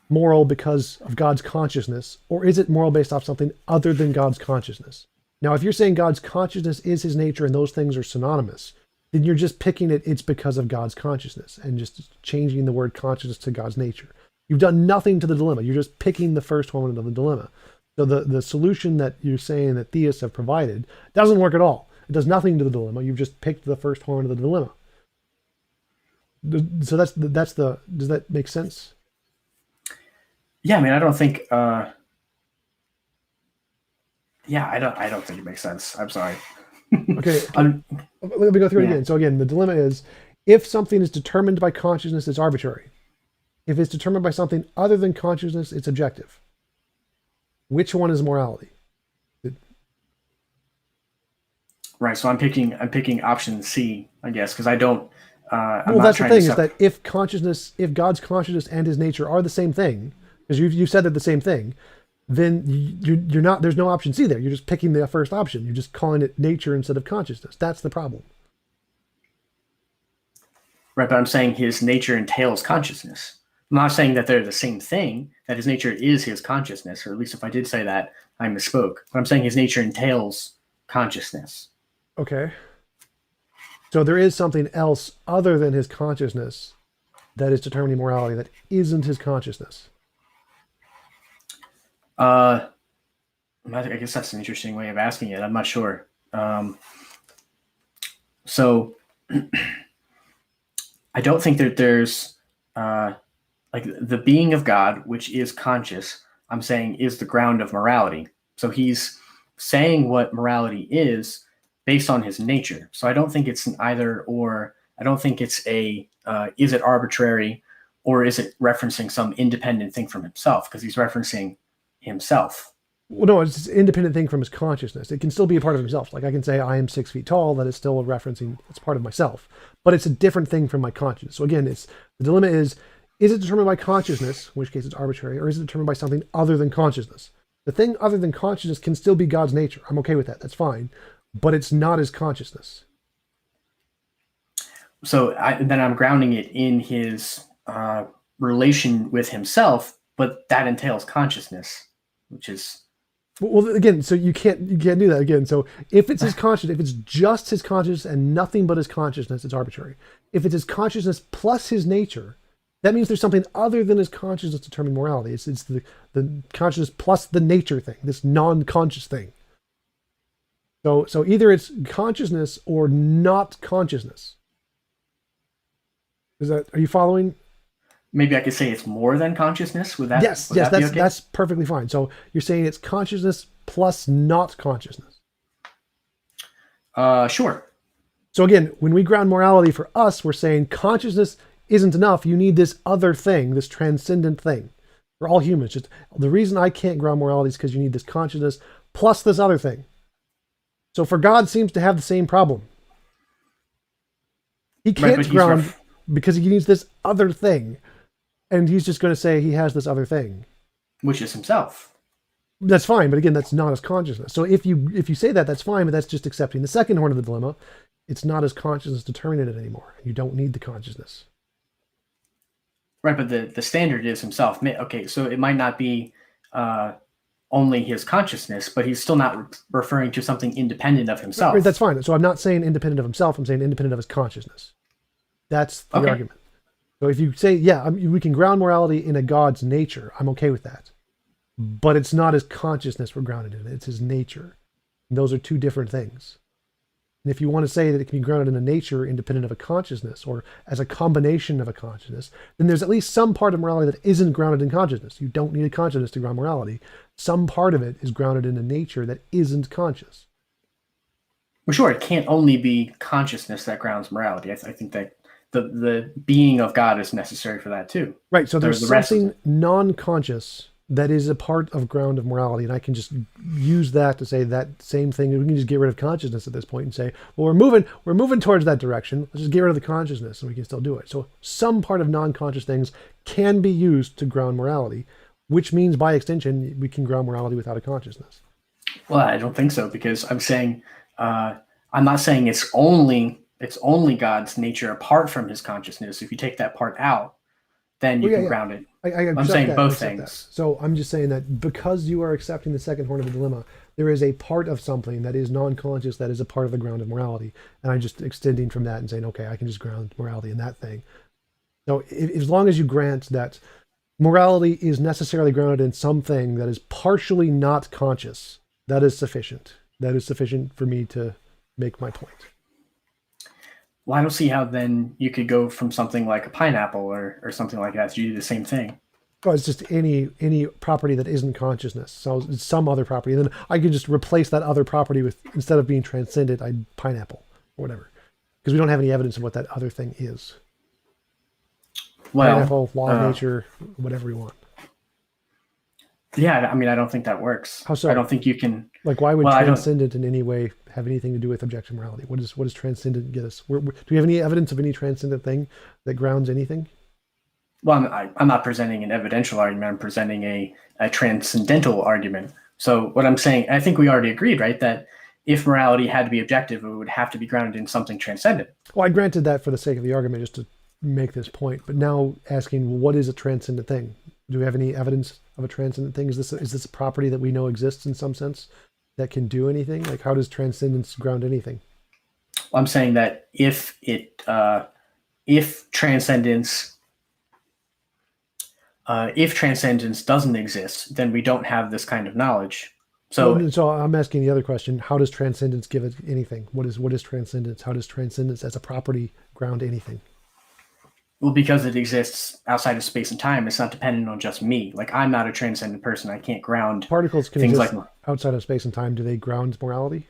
moral because of God's consciousness, or is it moral based off something other than God's consciousness? Now, if you're saying God's consciousness is his nature and those things are synonymous, then you're just picking it's because of God's consciousness and just changing the word consciousness to God's nature. You've done nothing to the dilemma. You're just picking the first horn of the dilemma. So the solution that you're saying that theists have provided doesn't work at all. It does nothing to the dilemma. You've just picked the first horn of the dilemma. So does that make sense? Yeah, I mean, I don't think. I don't think it makes sense. I'm sorry. Okay, let me go through it again. So again, the dilemma is: if something is determined by consciousness, it's arbitrary. If it's determined by something other than consciousness, it's objective. Which one is morality? Right. So I'm picking option C, I guess, because I don't. Well, that's the thing is that if God's consciousness and his nature are the same thing, because you said they're the same thing, then you're not. There's no option C there. You're just picking the first option. You're just calling it nature instead of consciousness. That's the problem. Right, but I'm saying his nature entails consciousness. I'm not saying that they're the same thing. That his nature is his consciousness, or at least if I did say that, I misspoke. But I'm saying his nature entails consciousness. Okay. So there is something else other than his consciousness that is determining morality that isn't his consciousness. I guess that's an interesting way of asking it. I'm not sure. So I don't think that there's like the being of God, which is conscious, I'm saying is the ground of morality. So he's saying what morality is based on his nature. So I don't think it's an either or. I don't think it's is it arbitrary or is it referencing some independent thing from himself? Because he's referencing himself. Well, no, it's an independent thing from his consciousness. It can still be a part of himself. Like I can say I am 6 feet tall. That is still referencing, it's part of myself. But it's a different thing from my consciousness. So again, the dilemma is it determined by consciousness, in which case it's arbitrary, or is it determined by something other than consciousness? The thing other than consciousness can still be God's nature. I'm okay with that. That's fine. But it's not his consciousness. So then I'm grounding it in his relation with himself, but that entails consciousness, which is... Well, again, so you can't do that again. So if it's his consciousness, if it's just his consciousness and nothing but his consciousness, it's arbitrary. If it's his consciousness plus his nature, that means there's something other than his consciousness determining morality. It's the consciousness plus the nature thing, this non-conscious thing. So either it's consciousness or not consciousness. Are you following? Maybe I could say it's more than consciousness. Would that? Yes, that's perfectly fine. So you're saying it's consciousness plus not consciousness. Sure. So again, when we ground morality for us, we're saying consciousness isn't enough. You need this other thing, this transcendent thing. For all humans, just the reason I can't ground morality is because you need this consciousness plus this other thing. So for God seems to have the same problem. He Right, can't but ground because he needs this other thing. And he's just going to say he has this other thing. which is himself. That's fine, but again, that's not his consciousness. So if you say that, that's fine, but that's just accepting the second horn of the dilemma. It's not his consciousness determining it anymore. You don't need the consciousness. Right, but the standard is himself. Okay, so it might not be only his consciousness, but he's still not referring to something independent of himself. Right, that's fine. So I'm not saying independent of himself. I'm saying independent of his consciousness. That's the argument. So if you say, yeah, we can ground morality in a God's nature, I'm okay with that. But it's not his consciousness we're grounded in. It's his nature. And those are two different things. And if you want to say that it can be grounded in a nature independent of a consciousness or as a combination of a consciousness, then there's at least some part of morality that isn't grounded in consciousness. You don't need a consciousness to ground morality. Some part of it is grounded in a nature that isn't conscious. Well, sure, it can't only be consciousness that grounds morality. I think that the being of God is necessary for that too. Right, so there's something non-conscious that is a part of ground of morality, and I can just use that to say that same thing. We can just get rid of consciousness at this point and say, well, we're moving towards that direction. Let's just get rid of the consciousness, and we can still do it. So some part of non-conscious things can be used to ground morality, which means by extension we can ground morality without a consciousness. Well, I don't think so, because I'm saying I'm not saying it's only God's nature apart from his consciousness. If you take that part out, then you can ground it. I'm saying both things. So I'm just saying that because you are accepting the second horn of the dilemma, there is a part of something that is non-conscious that is a part of the ground of morality. And I'm just extending from that and saying, okay, I can just ground morality in that thing. So as long as you grant that morality is necessarily grounded in something that is partially not conscious, that is sufficient. That is sufficient for me to make my point. Well, I don't see how then you could go from something like a pineapple or something like that to do the same thing. Well, it's just any property that isn't consciousness. So it's some other property. And then I could just replace that other property with, instead of being transcendent, pineapple or whatever. Because we don't have any evidence of what that other thing is. Well, pineapple, law of nature, whatever we want. Yeah, I mean, I don't think that works. How so? I don't think you can. Like, why would transcendent in any way have anything to do with objective morality? What does transcendent get us? Do we have any evidence of any transcendent thing that grounds anything? Well, I'm not presenting an evidential argument. I'm presenting a transcendental argument. So what I'm saying, I think we already agreed, right, that if morality had to be objective, it would have to be grounded in something transcendent. Well, I granted that for the sake of the argument, just to make this point. But now asking, what is a transcendent thing? Do we have any evidence of a transcendent thing? Is this a property that we know exists in some sense that can do anything? Like, how does transcendence ground anything? Well, I'm saying that if transcendence doesn't exist, then we don't have this kind of knowledge. So I'm asking the other question: how does transcendence give it anything? What is transcendence? How does transcendence as a property ground anything? Well, because it exists outside of space and time, it's not dependent on just me. Like, I'm not a transcendent person. I can't ground particles can things exist like outside of space and time. Do they ground morality?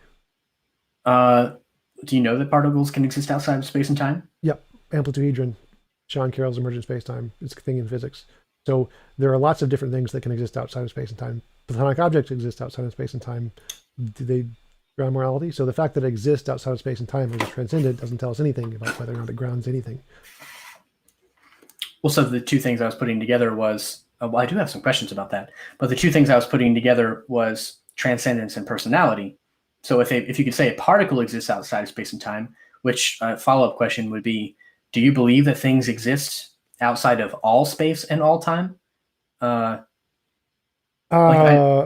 Do you know that particles can exist outside of space and time? Yep. Amplitude-hedron, Sean Carroll's emergent space-time. It's a thing in physics. So there are lots of different things that can exist outside of space and time. Platonic objects exist outside of space and time. Do they ground morality? So the fact that it exists outside of space and time as transcendent doesn't tell us anything about whether or not it grounds anything. Well, so the two things I was putting together was, well, I do have some questions about that, but the two things I was putting together was transcendence and personality. So if you could say a particle exists outside of space and time, which follow-up question would be, do you believe that things exist outside of all space and all time?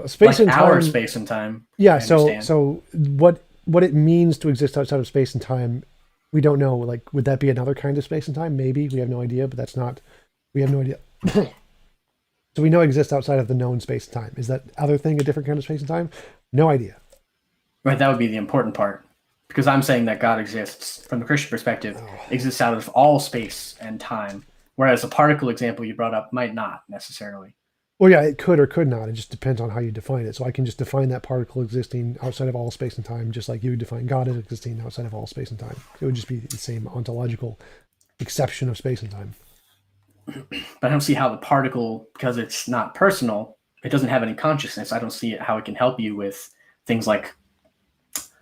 Space and our time. Space and time. Yeah. So what it means to exist outside of space and time, we don't know. Like, would that be another kind of space and time? Maybe. We have no idea, but we have no idea. So we know it exists outside of the known space and time. Is that other thing a different kind of space and time? No idea. Right, that would be the important part. Because I'm saying that God exists, from the Christian perspective, exists out of all space and time. Whereas a particle example you brought up might not necessarily. Well, yeah, it could or could not. It just depends on how you define it. So I can just define that particle existing outside of all space and time, just like you would define God as existing outside of all space and time. It would just be the same ontological exception of space and time. But I don't see how the particle, because it's not personal, it doesn't have any consciousness. I don't see how it can help you with things like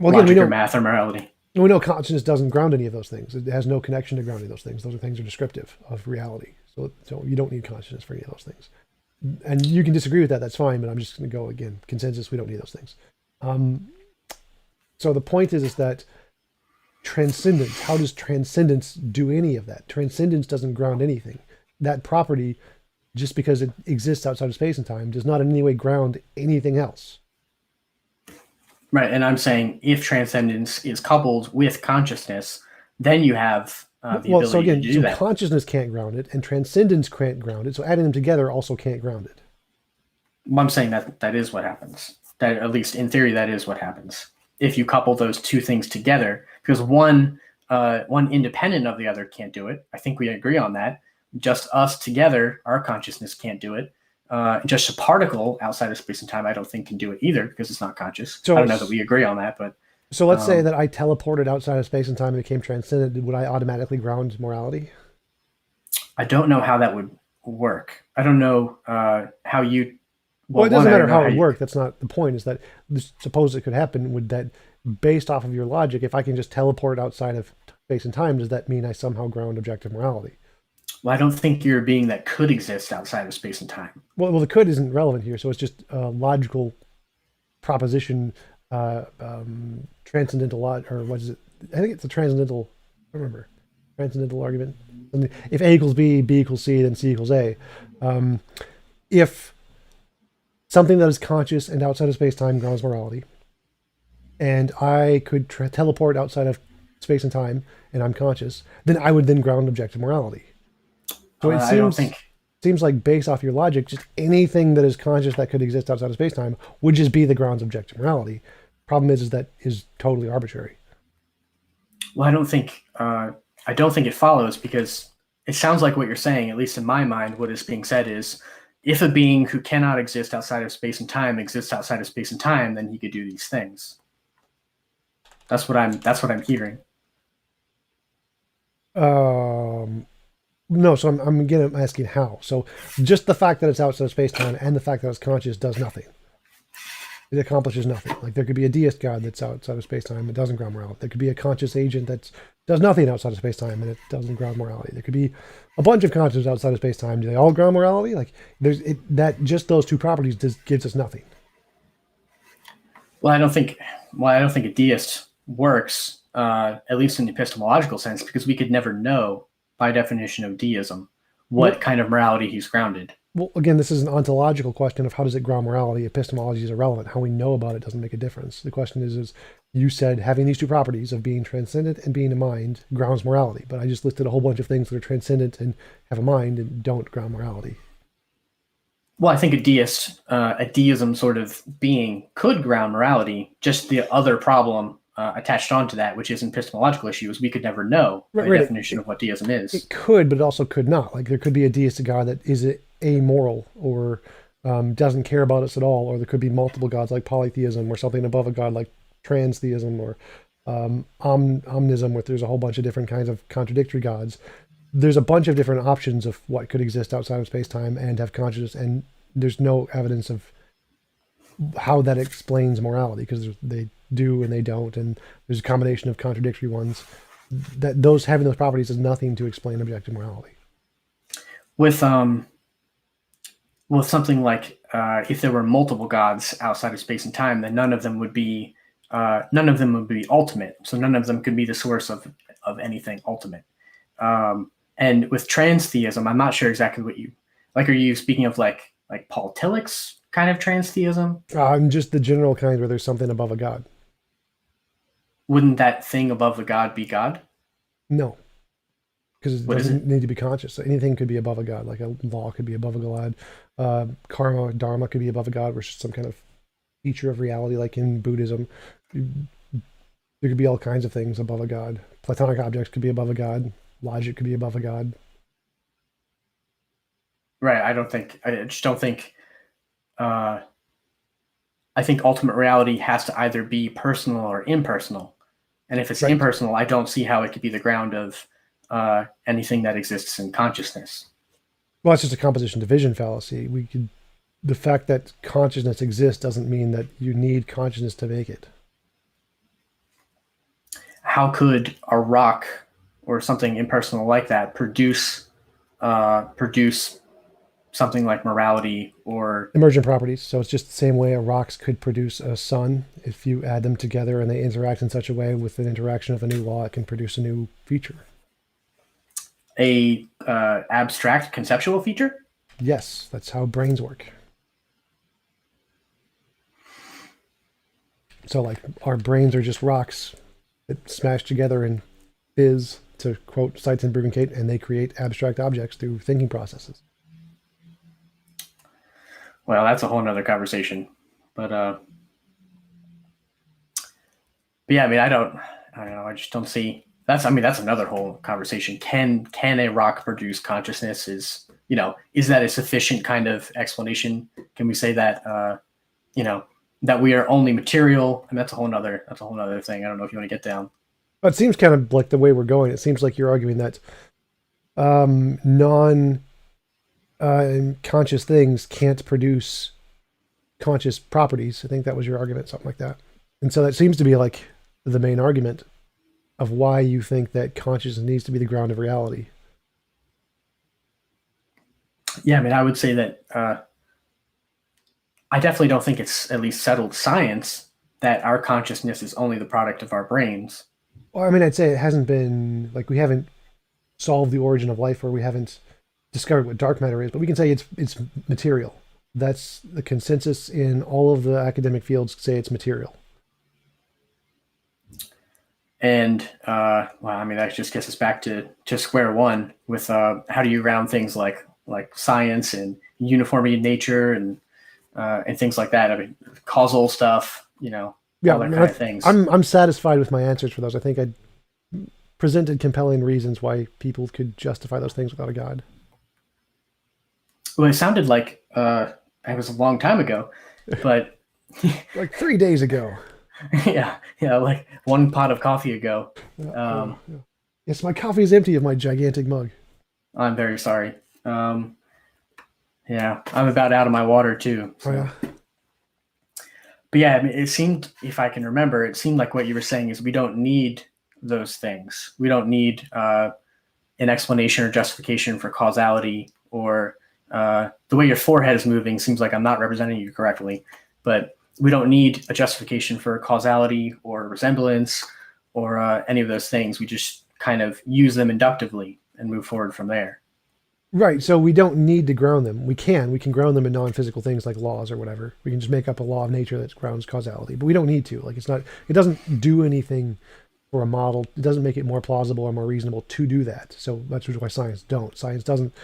Well, again, logic or math or morality. we know consciousness doesn't ground any of those things. It has no connection to grounding those things. Those are things that are descriptive of reality. So you don't need consciousness for any of those things. And you can disagree with that. That's fine. But I'm just going to go again. Consensus. We don't need those things. So the point is that transcendence. How does transcendence do any of that? Transcendence doesn't ground anything. That property, just because it exists outside of space and time, does not in any way ground anything else. Right, and I'm saying if transcendence is coupled with consciousness, then you have the ability so again, to do that. Consciousness can't ground it, and transcendence can't ground it. So adding them together also can't ground it. I'm saying that is what happens. That, at least in theory, that is what happens if you couple those two things together. Because one independent of the other can't do it. I think we agree on that. Just us together, our consciousness can't do it. Just a particle outside of space and time, I don't think can do it either because it's not conscious. So I don't know that we agree on that, but so let's say that I teleported outside of space and time and became transcendent. Would I automatically ground morality? I don't know how that would work. I don't know how you. Well, it doesn't matter how it would work. That's not the point. Is that suppose it could happen? Would that, based off of your logic, if I can just teleport outside of space and time, does that mean I somehow ground objective morality? Well, I don't think you're a being that could exist outside of space and time. Well, the could isn't relevant here. So it's just a logical proposition, transcendental lot, or what is it? I think it's a transcendental. I don't remember transcendental argument. If A equals B, B equals C, then C equals A. If something that is conscious and outside of space time grounds morality, and I could teleport outside of space and time, and I'm conscious, then I would then ground objective morality. So it seems like based off your logic, just anything that is conscious that could exist outside of space-time would just be the grounds of objective morality. Problem is that is totally arbitrary. Well, I don't think it follows, because it sounds like what you're saying, at least in my mind, what is being said is if a being who cannot exist outside of space and time exists outside of space and time, then he could do these things. That's what I'm hearing. No, so I'm asking how. So just the fact that it's outside of space-time and the fact that it's conscious does nothing. It accomplishes nothing. Like there could be a deist god that's outside of space-time, it doesn't ground morality. There could be a conscious agent that does nothing outside of space-time and it doesn't ground morality. There could be a bunch of consciousness outside of space-time. Do they all ground morality? Like that just those two properties gives us nothing. Well, I don't think a deist works, at least in the epistemological sense, because we could never know, by definition of deism, what kind of morality he's grounded. Well, again, this is an ontological question of how does it ground morality. Epistemology is irrelevant. How we know about it doesn't make a difference. The question is you said having these two properties of being transcendent and being a mind grounds morality, but I just listed a whole bunch of things that are transcendent and have a mind and don't ground morality. Well, I think a deism sort of being could ground morality. Just the other problem attached onto that, which is an epistemological issue, is we could never know the definition of what deism is. It could, but it also could not. Like there could be a deistic god that is amoral or doesn't care about us at all, or there could be multiple gods like polytheism, or something above a god like transtheism, or omnism, where there's a whole bunch of different kinds of contradictory gods. There's a bunch of different options of what could exist outside of space-time and have consciousness, and there's no evidence of how that explains morality, because they do and they don't, and there's a combination of contradictory ones. That those having those properties is nothing to explain objective morality. With something like if there were multiple gods outside of space and time, then none of them would be ultimate. So none of them could be the source of anything ultimate. And with transtheism, I'm not sure exactly what you like. Are you speaking of like Paul Tillich's kind of transtheism? Just the general kind where there's something above a god. Wouldn't that thing above the god be God? No, because it doesn't need to be conscious. So anything could be above a god, like a law could be above a god. Karma, dharma could be above a god, which is some kind of feature of reality, like in Buddhism. There could be all kinds of things above a god. Platonic objects could be above a god. Logic could be above a god. Right. I just don't think. I think ultimate reality has to either be personal or impersonal. And if it's impersonal, I don't see how it could be the ground of anything that exists in consciousness. Well, it's just a composition division fallacy. The fact that consciousness exists doesn't mean that you need consciousness to make it. how could a rock or something impersonal like that produce something like morality or Emergent properties. So it's just the same way a rocks could produce a sun. If you add them together and they interact in such a way with an interaction of a new law, it can produce a new feature. a abstract conceptual feature? Yes, that's how brains work. So like our brains are just rocks that smash together and fizz, to quote Seitz and Bruggencate, and they create abstract objects through thinking processes. Well, that's a whole nother conversation. But yeah, I mean, I don't know. I just don't see that's. I mean, that's another whole conversation. Can a rock produce consciousness? Is that a sufficient kind of explanation? Can we say that you know that we are only material? And that's a whole nother thing. I don't know if you want to get down. But it seems kind of like the way we're going. It seems like you're arguing that non conscious things can't produce conscious properties. I think that was your argument, something like that. And so that seems to be like the main argument of why you think that consciousness needs to be the ground of reality. Yeah, I mean, I would say that I definitely don't think it's at least settled science that our consciousness is only the product of our brains. Well, I mean, I'd say it hasn't been like we haven't solved the origin of life, or we haven't discovered what dark matter is, but we can say it's material. That's the consensus in all of the academic fields, say it's material. And well, I mean, that just gets us back to square one with how do you round things like science and uniformity in nature and things like that. I mean, causal stuff, Yeah, all that kind of things. I'm satisfied with my answers for those. I think I presented compelling reasons why people could justify those things without a god. Well, it sounded like it was a long time ago, but Like 3 days ago. yeah, like one pot of coffee ago. Yeah. Yes, my coffee is empty of my gigantic mug. I'm very sorry. Yeah, I'm about out of my water too. Oh, So. yeah. But yeah, I mean, it seemed, if I can remember, it seemed like what you were saying is we don't need those things. We don't need an explanation or justification for causality or the way your forehead is moving seems like I'm not representing you correctly, but we don't need a justification for causality or resemblance or any of those things. We just kind of use them inductively and move forward from there. Right. So we don't need to ground them. We can ground them in non-physical things like laws or whatever. We can just make up a law of nature that grounds causality, but we don't need to. Like it doesn't do anything for a model. It doesn't make it more plausible or more reasonable to do that. So that's why science don't. Science doesn't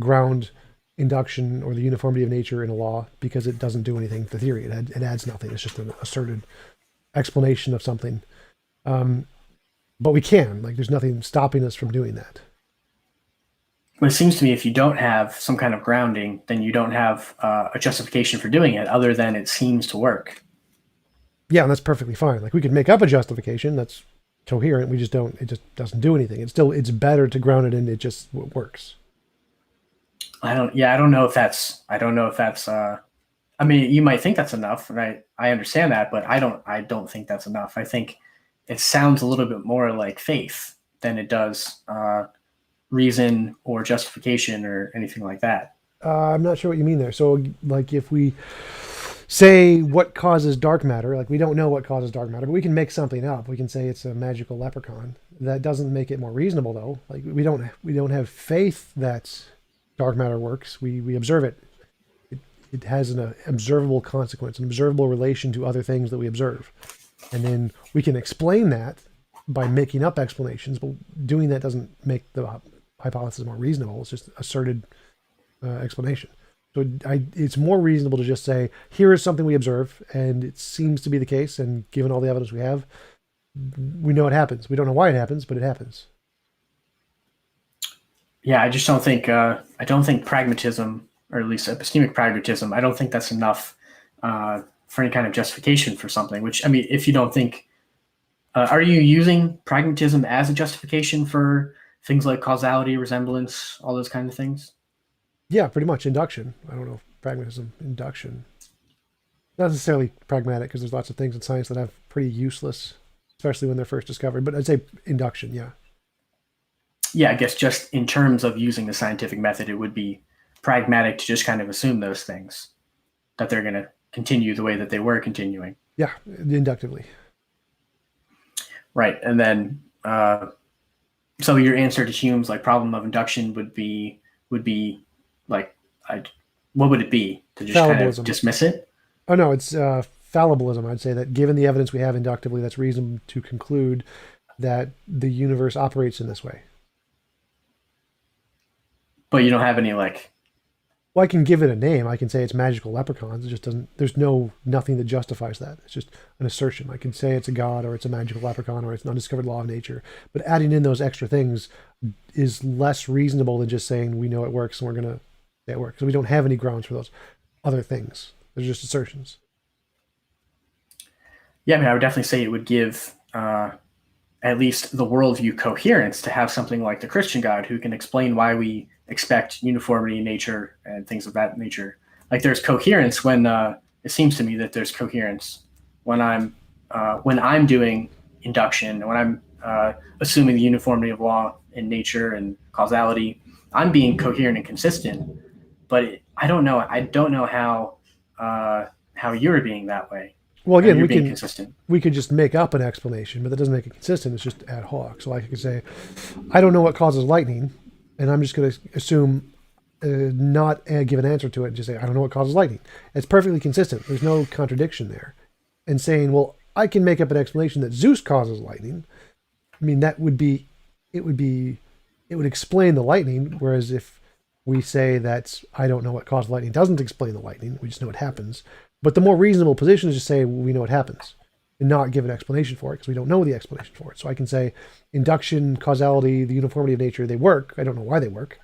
ground induction or the uniformity of nature in a law because it doesn't do anything to theory. It adds nothing. It's just an asserted explanation of something. But we can. Like there's nothing stopping us from doing that. But it seems to me if you don't have some kind of grounding, then you don't have a justification for doing it other than it seems to work. Yeah, and that's perfectly fine. Like we could make up a justification that's coherent. We just don't. It just doesn't do anything. It's better to ground it in. It just works. I don't know if that's. I mean, you might think that's enough, right? I understand that, but I don't think that's enough. I think it sounds a little bit more like faith than it does reason or justification or anything like that. I'm not sure what you mean there. So, like, if we say what causes dark matter, like we don't know what causes dark matter, but we can make something up. We can say it's a magical leprechaun. That doesn't make it more reasonable, though. Like we don't have faith that dark matter works. We observe it. It has an observable consequence, an observable relation to other things that we observe, and then we can explain that by making up explanations. But doing that doesn't make the hypothesis more reasonable. It's just asserted explanation. So it's more reasonable to just say, here is something we observe, and it seems to be the case, and given all the evidence we have, we know it happens. We don't know why it happens, but it happens. Yeah, I just don't think I don't think pragmatism, or at least epistemic pragmatism, I don't think that's enough for any kind of justification for something. Which, I mean, if you don't think, are you using pragmatism as a justification for things like causality, resemblance, all those kind of things? Yeah, pretty much induction. I don't know if pragmatism, induction. Not necessarily pragmatic, because there's lots of things in science that have pretty useless especially when they're first discovered. But I'd say induction, yeah. Yeah, I guess just in terms of using the scientific method, it would be pragmatic to just kind of assume those things, that they're going to continue the way that they were continuing. Yeah, inductively. Right. And then, so your answer to Hume's like problem of induction would be like, what would it be? To just kind of dismiss it? Oh, no, it's fallibilism. I'd say that given the evidence we have inductively, that's reason to conclude that the universe operates in this way. But you don't have any like... Well, I can give it a name. I can say it's magical leprechauns. It just doesn't, there's nothing that justifies that. It's just an assertion. I can say it's a god, or it's a magical leprechaun, or it's an undiscovered law of nature. But adding in those extra things is less reasonable than just saying we know it works and we're going to say it works. So we don't have any grounds for those other things. They're just assertions. Yeah, I mean, I would definitely say it would give at least the worldview coherence to have something like the Christian God who can explain why we expect uniformity in nature and things of that nature. Like there's coherence when it seems to me that there's coherence when I'm doing induction, when I'm assuming the uniformity of law in nature and causality. I'm being coherent and consistent, but I don't know how you're being that way. Well, again, we could just make up an explanation, but that doesn't make it consistent. It's just ad hoc. So I could say, I don't know what causes lightning, and I'm just going to assume not give an answer to it and just say, I don't know what causes lightning. It's perfectly consistent. There's no contradiction there. And saying, well, I can make up an explanation that Zeus causes lightning. I mean, it would explain the lightning. Whereas if we say that I don't know what causes lightning, doesn't explain the lightning. We just know it happens. But the more reasonable position is to say, well, we know it happens and not give an explanation for it because we don't know the explanation for it. So I can say induction, causality, the uniformity of nature, they work. I don't know why they work.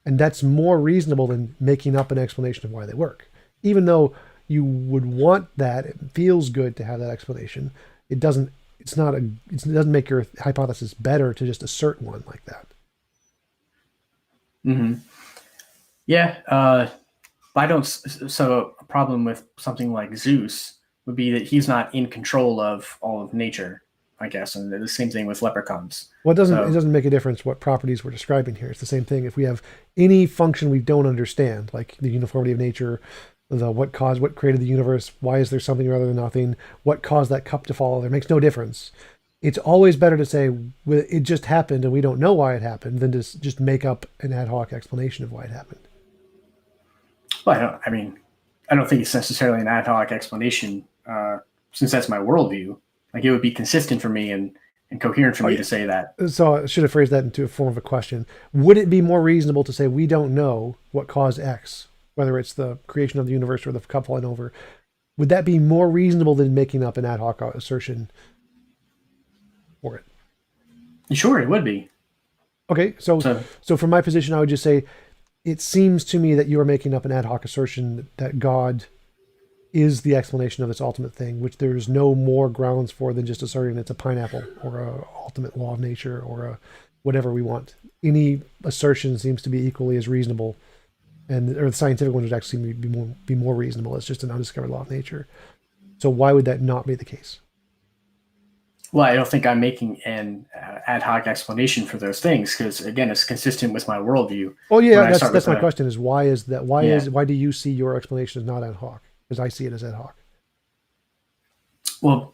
And that's more reasonable than making up an explanation of why they work. Even though you would want that, it feels good to have that explanation. It doesn't make your hypothesis better to just assert one like that. Mm-hmm. Yeah. So a problem with something like Zeus would be that he's not in control of all of nature, I guess. And the same thing with leprechauns. Well, it doesn't make a difference what properties we're describing here. It's the same thing. If we have any function we don't understand, like the uniformity of nature, what created the universe, why is there something rather than nothing, what caused that cup to fall, there makes no difference. It's always better to say it just happened and we don't know why it happened than to just make up an ad hoc explanation of why it happened. Well, I don't think it's necessarily an ad hoc explanation, since that's my worldview. Like it would be consistent for me and coherent for me to say that. So I should have phrased that into a form of a question. Would it be more reasonable to say we don't know what caused X, whether it's the creation of the universe or the cup falling over? Would that be more reasonable than making up an ad hoc assertion for it? Sure, it would be. Okay, so from my position, I would just say, it seems to me that you are making up an ad hoc assertion that God is the explanation of this ultimate thing, which there's no more grounds for than just asserting it's a pineapple or a ultimate law of nature or a whatever we want. Any assertion seems to be equally as reasonable, or the scientific one would actually be more reasonable. It's just an undiscovered law of nature. So why would that not be the case? Well, I don't think I'm making an ad hoc explanation for those things because, again, it's consistent with my worldview. Oh yeah, that's my question. Is why is that? Why do you see your explanation as not ad hoc? Because I see it as ad hoc. Well,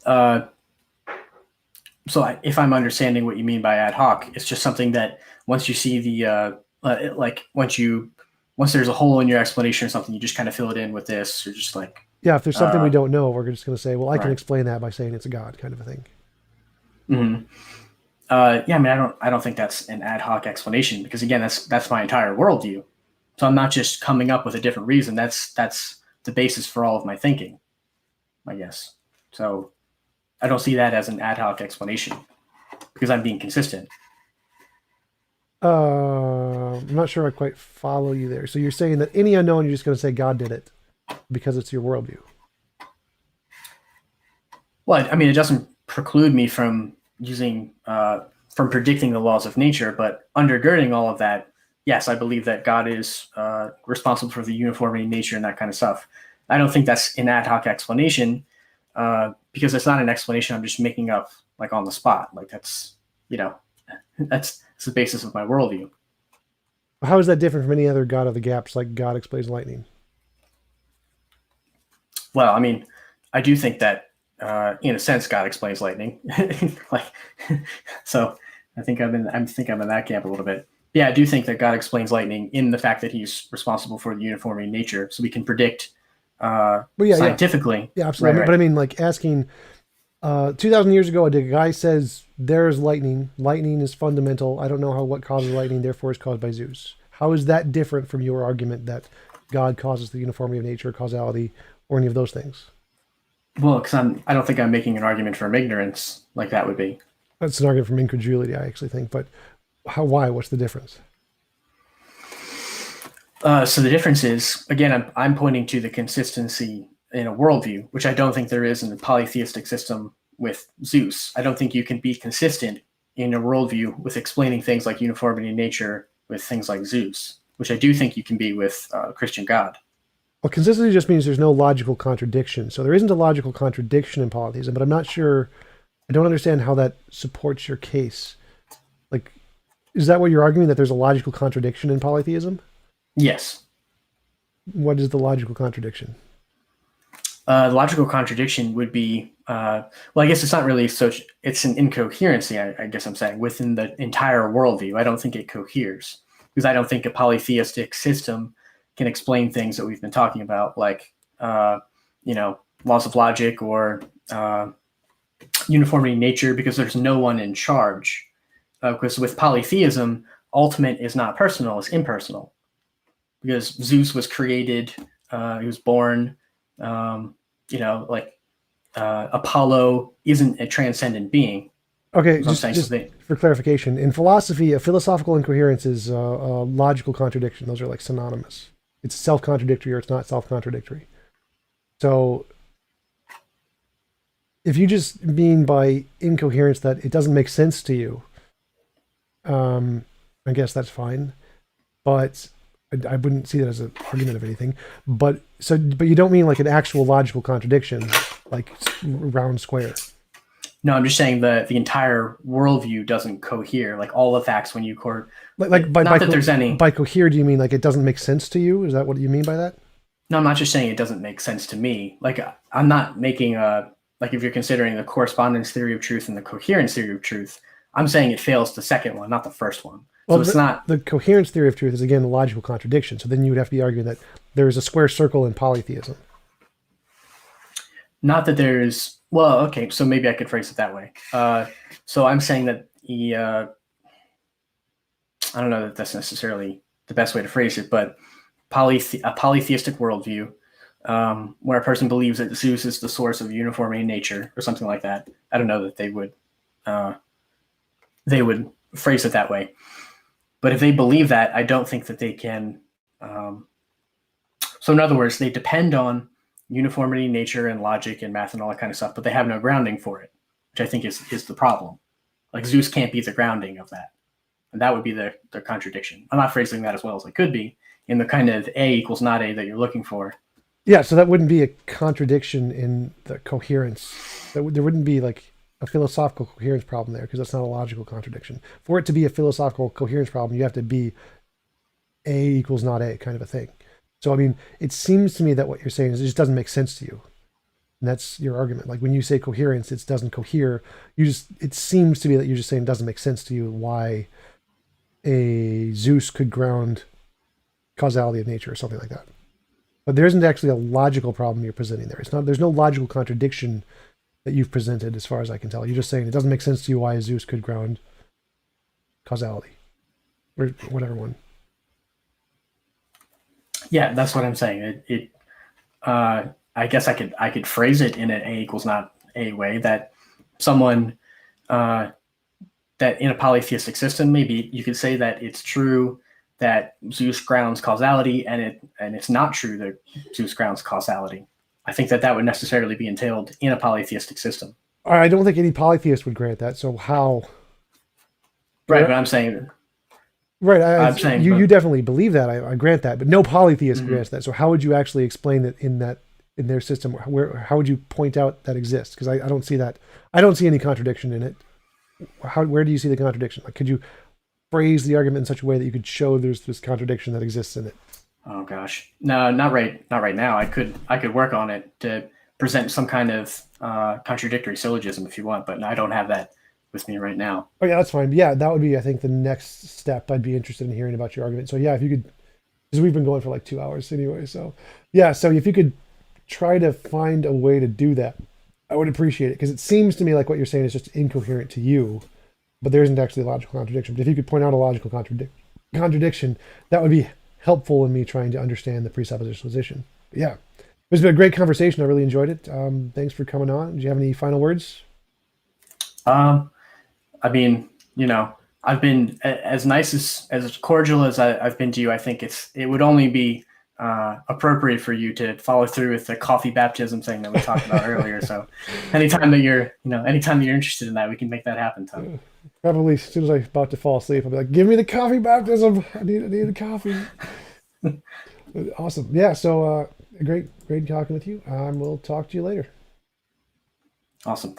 if I'm understanding what you mean by ad hoc, it's just something that once you see the once there's a hole in your explanation or something, you just kind of fill it in with this, or just like if there's something we don't know, we're just going to say, well, I can explain that by saying it's a god, kind of a thing. Mm-hmm. I don't think that's an ad hoc explanation because, again, that's my entire worldview. So I'm not just coming up with a different reason. That's the basis for all of my thinking, I guess. So I don't see that as an ad hoc explanation because I'm being consistent. I'm not sure I quite follow you there. So you're saying that any unknown, you're just going to say God did it because it's your worldview. Well, it doesn't preclude me from from predicting the laws of nature, but undergirding all of that, yes, I believe that God is responsible for the uniformity of nature and that kind of stuff. I don't think that's an ad hoc explanation because it's not an explanation I'm just making up like on the spot. Like that's, that's the basis of my worldview. How is that different from any other God of the gaps, like God explains lightning? Well, I mean, I do think that, in a sense, God explains lightning. Like, so I think I'm in that camp a little bit. Yeah, I do think that God explains lightning in the fact that He's responsible for the uniformity of nature, so we can predict scientifically. Yeah, absolutely. Right. But I mean, like asking, 2,000 years ago, a guy says there's lightning. Lightning is fundamental. I don't know what causes lightning, therefore it's caused by Zeus. How is that different from your argument that God causes the uniformity of nature, causality, or any of those things? Well, because I don't think I'm making an argument from ignorance like that would be. That's an argument from incredulity, I actually think. But why? What's the difference? So the difference is, again, I'm pointing to the consistency in a worldview, which I don't think there is in the polytheistic system with Zeus. I don't think you can be consistent in a worldview with explaining things like uniformity in nature with things like Zeus, which I do think you can be with Christian God. Well, consistency just means there's no logical contradiction. So there isn't a logical contradiction in polytheism, but I'm not sure, I don't understand how that supports your case. Like, is that what you're arguing, that there's a logical contradiction in polytheism? Yes. What is the logical contradiction? The logical contradiction would be, well, I guess it's not really such, it's an incoherency, I guess I'm saying, within the entire worldview. I don't think it coheres, because I don't think a polytheistic system can explain things that we've been talking about, like, laws of logic or uniformity in nature, because there's no one in charge. Because with polytheism, ultimate is not personal, it's impersonal. Because Zeus was created, he was born, Apollo isn't a transcendent being. Okay, just for clarification, in philosophy, a philosophical incoherence is a logical contradiction. Those are like synonymous. It's self-contradictory or it's not self-contradictory. So if you just mean by incoherence that it doesn't make sense to you, I guess that's fine. But I wouldn't see that as an argument of anything. But you don't mean like an actual logical contradiction, like round square. No, I'm just saying that the entire worldview doesn't cohere. Like all the facts when you by cohere, do you mean like it doesn't make sense to you? Is that what you mean by that? No, I'm not just saying it doesn't make sense to me. Like I'm not making if you're considering the correspondence theory of truth and the coherence theory of truth, I'm saying it fails the second one, not the first one. So it's not the coherence theory of truth is again a logical contradiction. So then you would have to be arguing that there is a square circle in polytheism. Not that there's, well, okay, so maybe I could phrase it that way. So I'm saying that I don't know that that's necessarily the best way to phrase it, but a polytheistic worldview, where a person believes that Zeus is the source of uniformity in nature or something like that. I don't know that they would phrase it that way. But if they believe that, I don't think that they can. So in other words, they depend on uniformity in nature and logic and math and all that kind of stuff, but they have no grounding for it, which I think is the problem. Like Zeus can't be the grounding of that. And that would be their contradiction. I'm not phrasing that as well as I could be in the kind of A equals not A that you're looking for. Yeah, so that wouldn't be a contradiction in the coherence. There wouldn't be like a philosophical coherence problem there because that's not a logical contradiction. For it to be a philosophical coherence problem, you have to be A equals not A kind of a thing. So, I mean, it seems to me that what you're saying is it just doesn't make sense to you. And that's your argument. Like when you say coherence, it doesn't cohere. It seems to me that you're just saying it doesn't make sense to you why a Zeus could ground causality of nature or something like that. But there isn't actually a logical problem you're presenting there. There's no logical contradiction that you've presented as far as I can tell. You're just saying it doesn't make sense to you why a Zeus could ground causality or whatever one. Yeah, that's what I'm saying. I guess I could phrase it in an A equals not A way that someone that in a polytheistic system, maybe you could say that it's true that Zeus grounds causality and it's not true that Zeus grounds causality. I think that would necessarily be entailed in a polytheistic system. I don't think any polytheist would grant that. So how? Right, but I'm saying. Right, I'm saying you definitely believe that. I grant that, but no polytheist grants that. So how would you actually explain it in that in their system, how would you point out that exists? Because I don't see that. I don't see any contradiction in it. Where do you see the contradiction? Like, could you phrase the argument in such a way that you could show there's this contradiction that exists in it? Oh gosh, no, not right now. I could work on it to present some kind of contradictory syllogism if you want, but I don't have that with me right now. Oh yeah, that's fine. Yeah, that would be, I think, the next step. I'd be interested in hearing about your argument. So yeah, if you could, because we've been going for like 2 hours anyway. So yeah, so if you could try to find a way to do that, I would appreciate it, because it seems to me like what you're saying is just incoherent to you, but there isn't actually a logical contradiction. But if you could point out a logical contradiction, that would be helpful in me trying to understand the presuppositionalization. But yeah, it's been a great conversation. I really enjoyed it. Thanks for coming on. Do you have any final words? Um, I mean, I've been as nice as cordial as I've been to you. I think it would only be appropriate for you to follow through with the coffee baptism thing that we talked about earlier. So anytime that anytime that you're interested in that, we can make that happen, Tom. Probably as soon as I'm about to fall asleep, I'll be like, "Give me the coffee baptism. I need a coffee." Awesome. Yeah. So great talking with you. We'll talk to you later. Awesome.